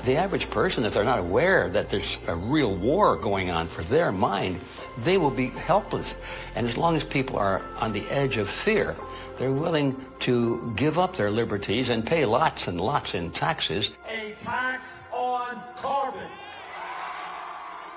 the average person, if they're not aware that there's a real war going on for their mind, they will be helpless. And as long as people are on the edge of fear, they're willing to give up their liberties and pay lots and lots in taxes.
A tax on carbon.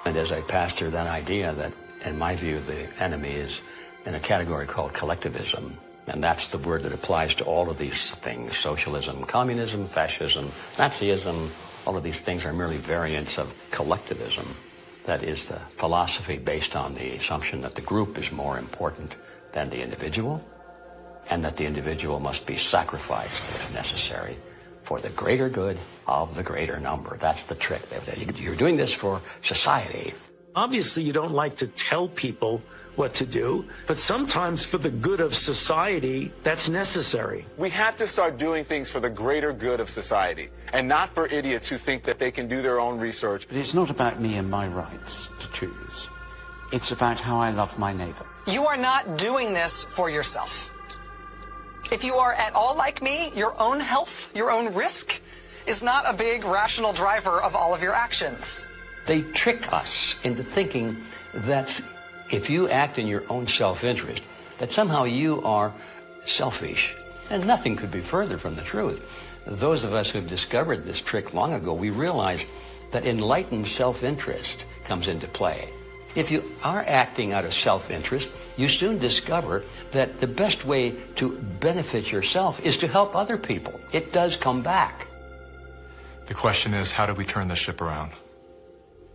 And as I passed through that idea that, in my view, the enemy is in a category called collectivism. And that's the word that applies to all of these things: socialism, communism, fascism, Nazism. All of these things are merely variants of collectivism. That is the philosophy based on the assumption that the group is more important than the individual, and that the individual must be sacrificed if necessary for the greater good of the greater number. That's the trick. You're doing this for society.
Obviously, you don't like to tell people what to do, but sometimes for the good of society, that's necessary.
We have to start doing things for the greater good of society, and not for idiots who think that they can do their own research.
But it's not about me and my rights to choose. It's about how I love my neighbor.
You are not doing this for yourself. If you are at all like me, your own health, your own risk is not a big rational driver of all of your actions.
They trick us into thinking that if you act in your own self-interest, that somehow you are selfish. And nothing could be further from the truth. Those of us who've discovered this trick long ago, we realize that enlightened self-interest comes into play. If you are acting out of self-interest, you soon discover that the best way to benefit yourself is to help other people. It does come back.
The question is, how do we turn the ship around?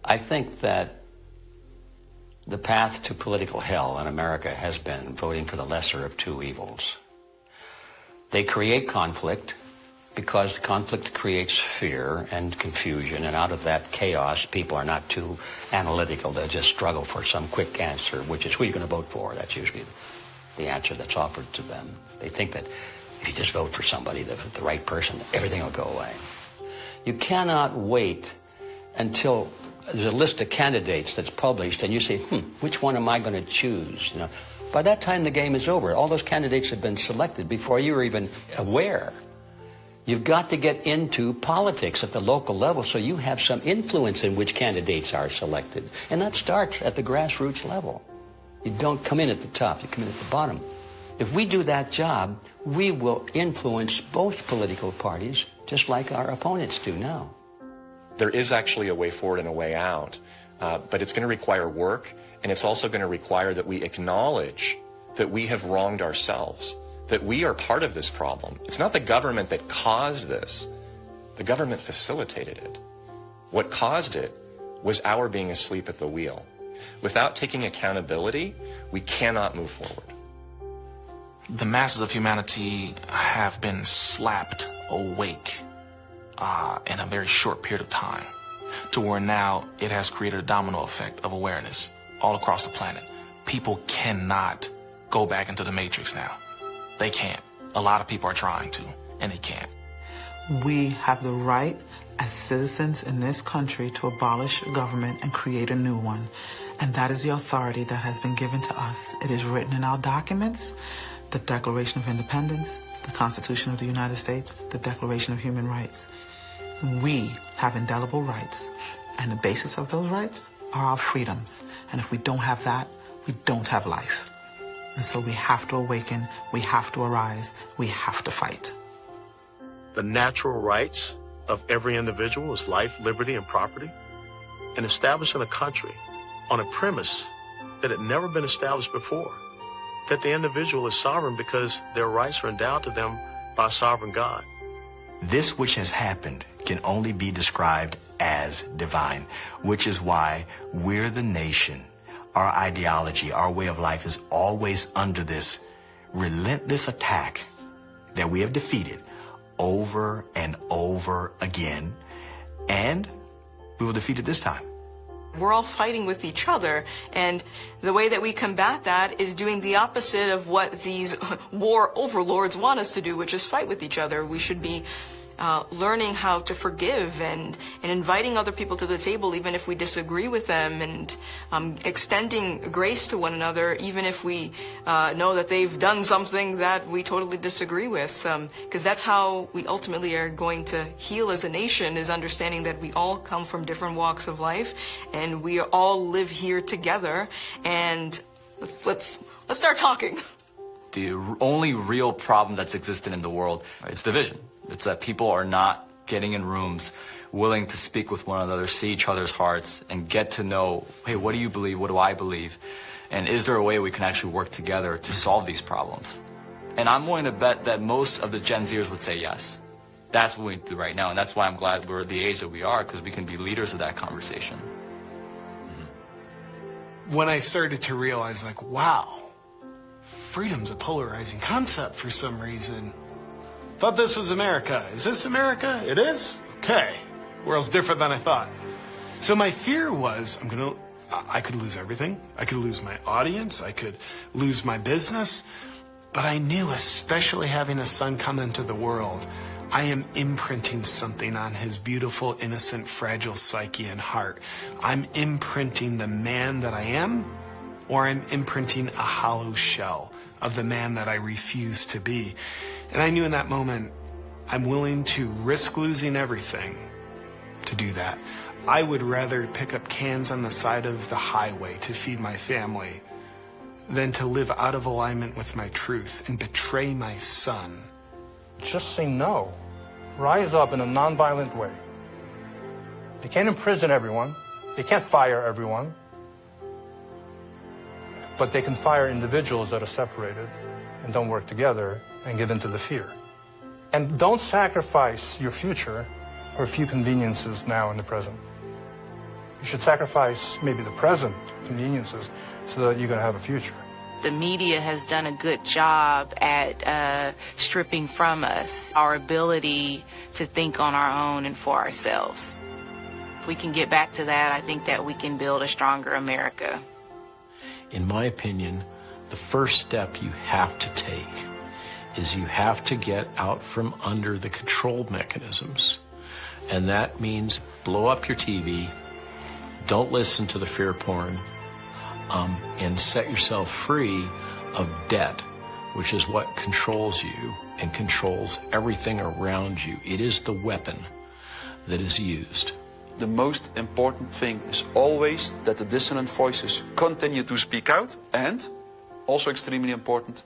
I think that the path to political hell in America has been voting for the lesser of two evils. They create conflict because conflict creates fear and confusion, and out of that chaos, people are not too analytical. They'll just struggle for some quick answer, which is who you're going to vote for. That's usually the answer that's offered to them. They think that if you just vote for somebody, the right person, everything will go away. You cannot wait until there's a list of candidates that's published, and you say, which one am I going to choose? You know, by that time, the game is over. All those candidates have been selected before you were even aware. You've got to get into politics at the local level so you have some influence in which candidates are selected. And that starts at the grassroots level. You don't come in at the top, you come in at the bottom. If we do that job, we will influence both political parties just like our opponents do now.
There is actually a way forward and a way out, but it's going to require work, and it's also going to require that we acknowledge that we have wronged ourselves, that we are part of this problem. It's not the government that caused this. The government facilitated it. What caused it was our being asleep at the wheel. Without taking accountability, we cannot move forward.
The masses of humanity have been slapped awake in a very short period of time, to where now it has created a domino effect of awareness all across the planet. People cannot go back into the matrix now. They can't. A lot of people are trying to, and they can't.
We have the right as citizens in this country to abolish government and create a new one. And that is the authority that has been given to us. It is written in our documents the Declaration of Independence, the Constitution of the United States, the Declaration of Human Rights. We have indelible rights, and the basis of those rights are our freedoms. And if we don't have that, we don't have life. And so we have to awaken, we have to arise, we have to fight.
The natural rights of every individual is life, liberty, and property, and establishing a country on a premise that had never been established before, that the individual is sovereign because their rights are endowed to them by a sovereign God.
This which has happened can only be described as divine, which is why we're the nation. Our ideology, our way of life is always under this relentless attack that we have defeated over and over again, and we will defeat it this time.
We're all fighting with each other, and the way that we combat that is doing the opposite of what these war overlords want us to do, which is fight with each other. We should be learning how to forgive and inviting other people to the table even if we disagree with them, and extending grace to one another even if we know that they've done something that we totally disagree with, because that's how we ultimately are going to heal as a nation, is understanding that we all come from different walks of life and we all live here together, and let's start talking.
The only real problem that's existed in the world is division. It's that people are not getting in rooms, willing to speak with one another, see each other's hearts, and get to know, hey, what do you believe? What do I believe? And is there a way we can actually work together to solve these problems? And I'm willing to bet that most of the Gen Zers would say yes. That's what we do right now, and that's why I'm glad we're the age that we are, because we can be leaders of that conversation.
When I started to realize, like, wow, freedom's a polarizing concept for some reason. Thought this was America. Is this America? It is? Okay. World's different than I thought. So my fear was, I could lose everything. I could lose my audience. I could lose my business. But I knew, especially having a son come into the world, I am imprinting something on his beautiful, innocent, fragile psyche and heart. I'm imprinting the man that I am, or I'm imprinting a hollow shell of the man that I refuse to be. And I knew in that moment, I'm willing to risk losing everything to do that. I would rather pick up cans on the side of the highway to feed my family than to live out of alignment with my truth and betray my son.
Just say no. Rise up in a nonviolent way. They can't imprison everyone. They can't fire everyone. But they can fire individuals that are separated and don't work together and give in to the fear. And don't sacrifice your future for a few conveniences now in the present. You should sacrifice maybe the present conveniences so that you're going to have a future.
The media has done a good job at stripping from us our ability to think on our own and for ourselves. If we can get back to that, I think that we can build a stronger America.
In my opinion, the first step you have to take is you have to get out from under the control mechanisms. And that means blow up your TV, don't listen to the fear porn, and set yourself free of debt, which is what controls you and controls everything around you. It is the weapon that is used.
The most important thing is always that the dissonant voices continue to speak out, and, also extremely important,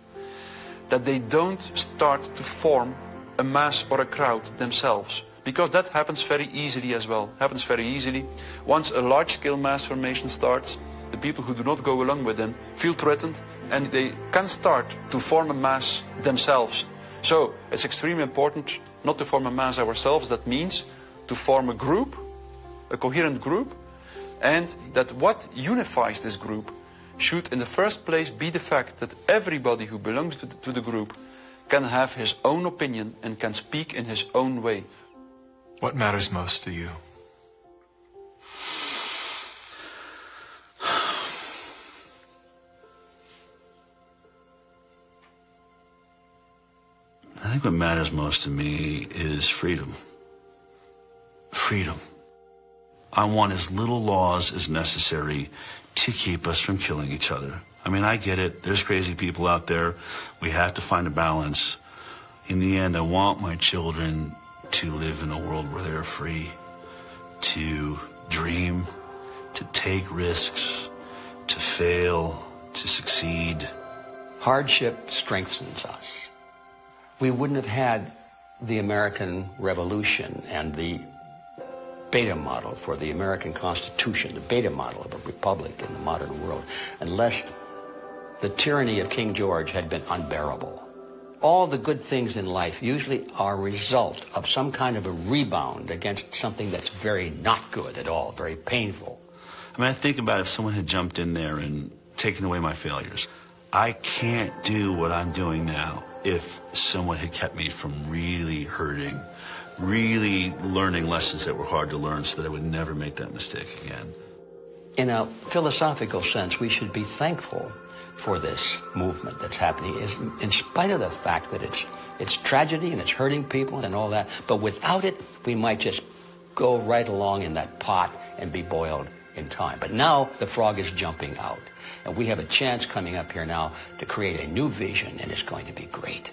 that they don't start to form a mass or a crowd themselves. Because that happens very easily as well. Happens very easily. Once a large-scale mass formation starts, the people who do not go along with them feel threatened, and they can start to form a mass themselves. So it's extremely important not to form a mass ourselves. That means to form a group, a coherent group, and that what unifies this group should in the first place be the fact that everybody who belongs to the group can have his own opinion and can speak in his own way.
What matters most to you?
I think what matters most to me is freedom. Freedom. I want as little laws as necessary to keep us from killing each other. I mean, I get it. There's crazy people out there. We have to find a balance. In the end, I want my children to live in a world where they're free to dream, to take risks, to fail, to succeed.
Hardship strengthens us. We wouldn't have had the American Revolution and the beta model for the American Constitution, the beta model of a republic in the modern world, unless the tyranny of King George had been unbearable. All the good things in life usually are a result of some kind of a rebound against something that's very not good at all, very painful.
I mean, I think about if someone had jumped in there and taken away my failures. I can't do what I'm doing now if someone had kept me from really hurting, really learning lessons that were hard to learn so that I would never make that mistake again.
In a philosophical sense, we should be thankful for this movement that's happening, in spite of the fact that it's tragedy and it's hurting people and all that. But without it, we might just go right along in that pot and be boiled in time. But now the frog is jumping out. And we have a chance coming up here now to create a new vision, and it's going to be great.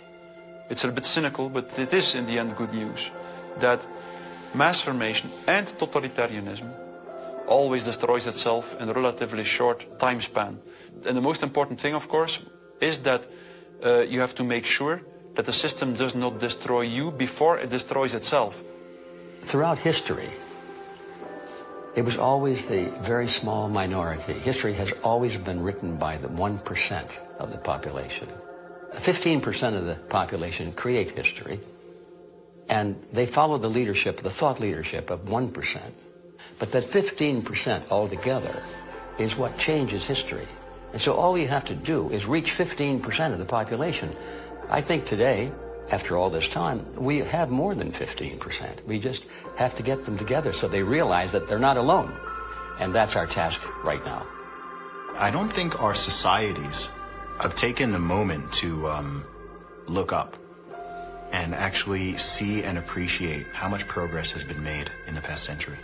It's a bit cynical, but it is in the end good news that mass formation and totalitarianism always destroys itself in a relatively short time span. And the most important thing, of course, is that you have to make sure that the system does not destroy you before it destroys itself.
Throughout history, it was always the very small minority. History has always been written by the 1% of the population. 15% of the population create history, and they follow the leadership, the thought leadership of 1%. But that 15% altogether is what changes history. And so all you have to do is reach 15% of the population. I think today, after all this time, we have more than 15%. We just have to get them together so they realize that they're not alone. And that's our task right now.
I don't think our societies have taken the moment to look up and actually see and appreciate how much progress has been made in the past century.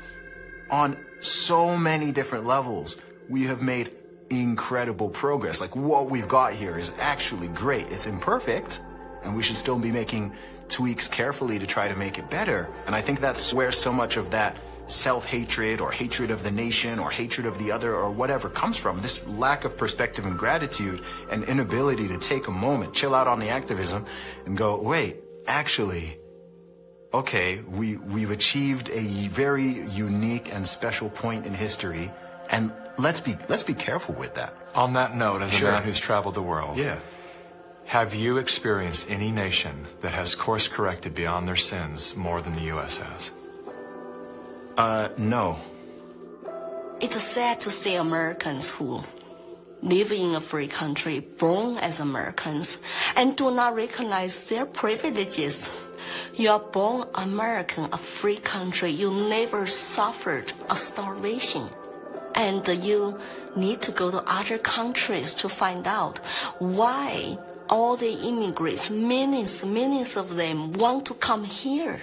On so many different levels, we have made incredible progress. Like, what we've got here is actually great. It's imperfect, and we should still be making tweaks carefully to try to make it better. And I think that's where so much of that self-hatred or hatred of the nation or hatred of the other or whatever comes from. This lack of perspective and gratitude and inability to take a moment, chill out on the activism and go, wait, actually, okay, we've achieved a very unique and special point in history, and let's be careful with that.
On that note, as a man who's traveled the world, have you experienced any nation that has course-corrected beyond their sins more than the U.S. has?
No.
It's sad to see Americans who live in a free country, born as Americans, and do not recognize their privileges. You are born American, a free country. You never suffered of starvation. And you need to go to other countries to find out why all the immigrants, millions of them, want to come here.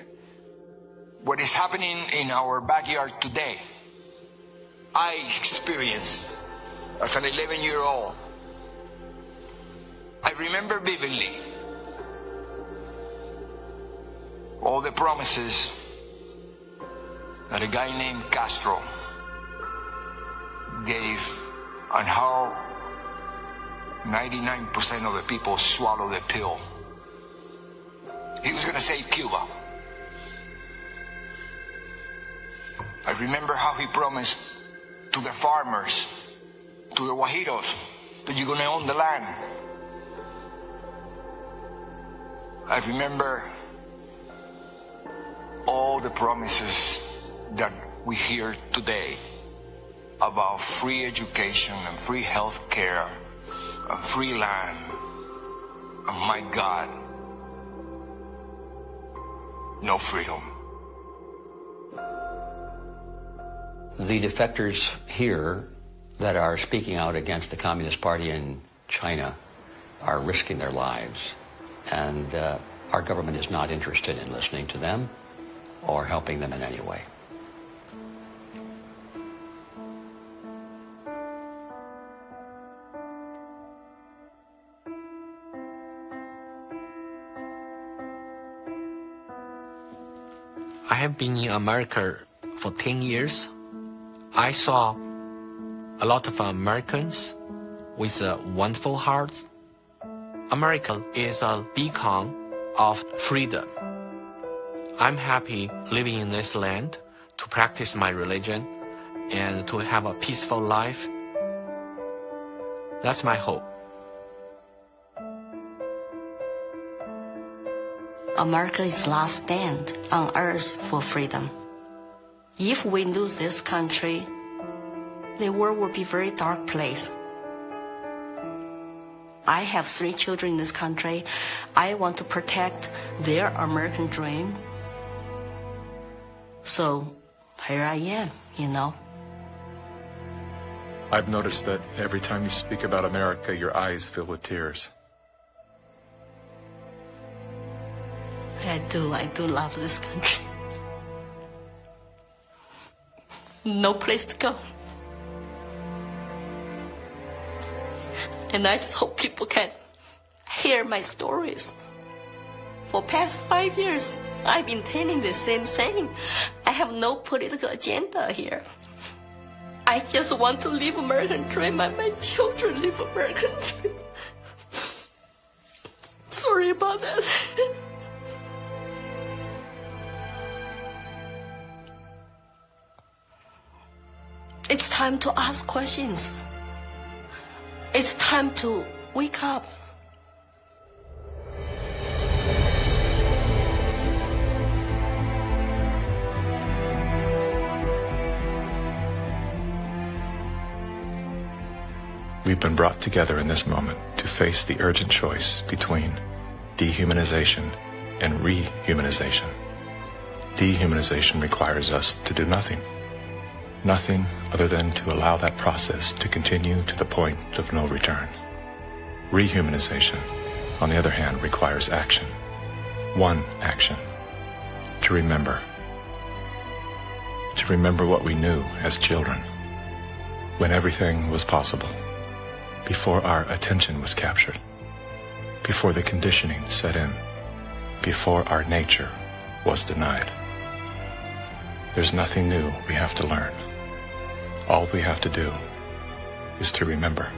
What is happening in our backyard today, I experienced as an 11-year-old. I remember vividly all the promises that a guy named Castro gave on how 99% of the people swallow the pill. He was going to save Cuba. I remember how he promised to the farmers, to the Guajiros, that you're going to own the land. I remember all the promises that we hear today about free education and free health care and free land. And my God, no freedom.
The defectors here that are speaking out against the Communist Party in China are risking their lives. And our government is not interested in listening to them or helping them in any way.
I have been in America for 10 years. I saw a lot of Americans with wonderful hearts. America is a beacon of freedom. I'm happy living in this land to practice my religion and to have a peaceful life. That's my hope.
America is last stand on earth for freedom. If we lose this country, the world will be a very dark place. I have 3 children in this country. I want to protect their American dream. So here I am, you know.
I've noticed that every time you speak about America, your eyes fill with tears.
I do love this country. No place to go. And I just hope people can hear my stories. For past 5 years, I've been telling the same thing. I have no political agenda here. I just want to live American dream and my children live American dream. Sorry about that. It's time to ask questions. It's time to wake up.
We've been brought together in this moment to face the urgent choice between dehumanization and rehumanization. Dehumanization requires us to do nothing. Nothing other than to allow that process to continue to the point of no return. Rehumanization, on the other hand, requires action. One action. To remember. To remember what we knew as children, when everything was possible, before our attention was captured, before the conditioning set in, before our nature was denied. There's nothing new we have to learn. All we have to do is to remember.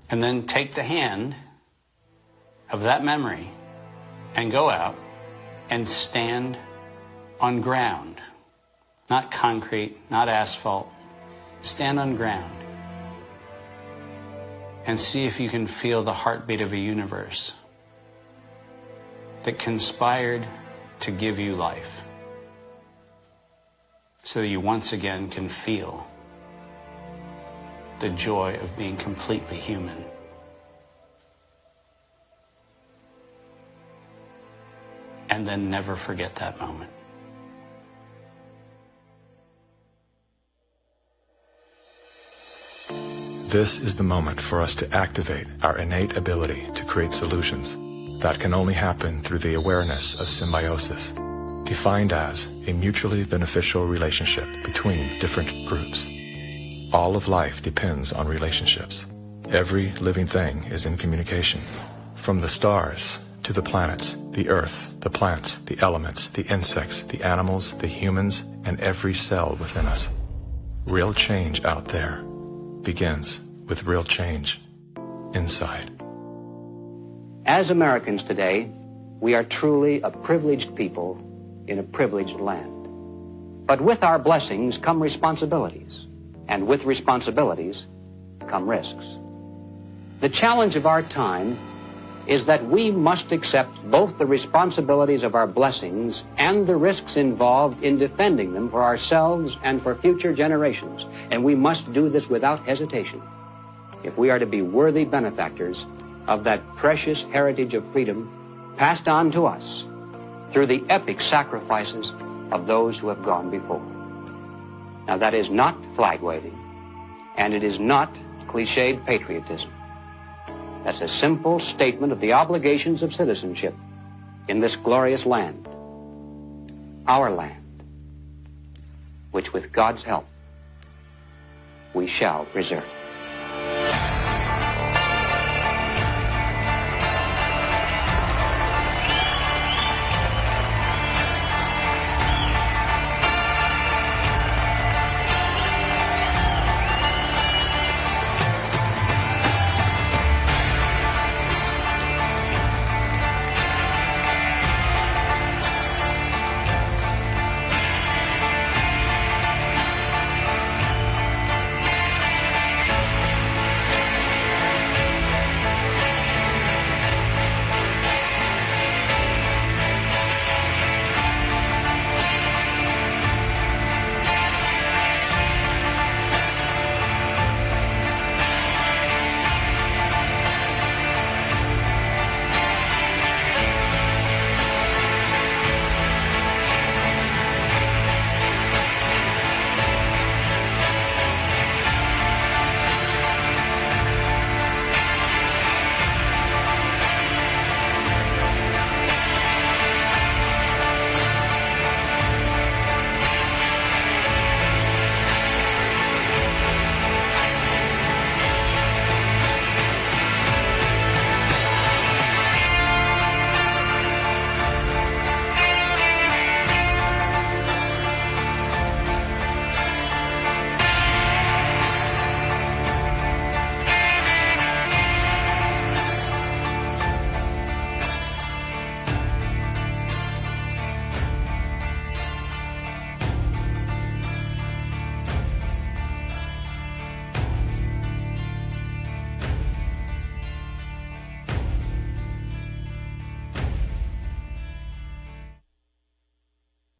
And then take the hand of that memory and go out and stand on ground. Not concrete, not asphalt. Stand on ground. And see if you can feel the heartbeat of a universe that conspired to give you life, so that you once again can feel the joy of being completely human. And then never forget that moment.
This is the moment for us to activate our innate ability to create solutions. That can only happen through the awareness of symbiosis, defined as a mutually beneficial relationship between different groups. All of life depends on relationships. Every living thing is in communication. From the stars to the planets, the earth, the plants, the elements, the insects, the animals, the humans, and every cell within us. Real change out there begins with real change inside.
As Americans today, we are truly a privileged people in a privileged land. But with our blessings come responsibilities, and with responsibilities come risks. The challenge of our time is that we must accept both the responsibilities of our blessings and the risks involved in defending them for ourselves and for future generations. And we must do this without hesitation if we are to be worthy benefactors of that precious heritage of freedom passed on to us through the epic sacrifices of those who have gone before. Now, that is not flag waving, and it is not cliched patriotism. That's a simple statement of the obligations of citizenship in this glorious land, our land, which with God's help we shall preserve.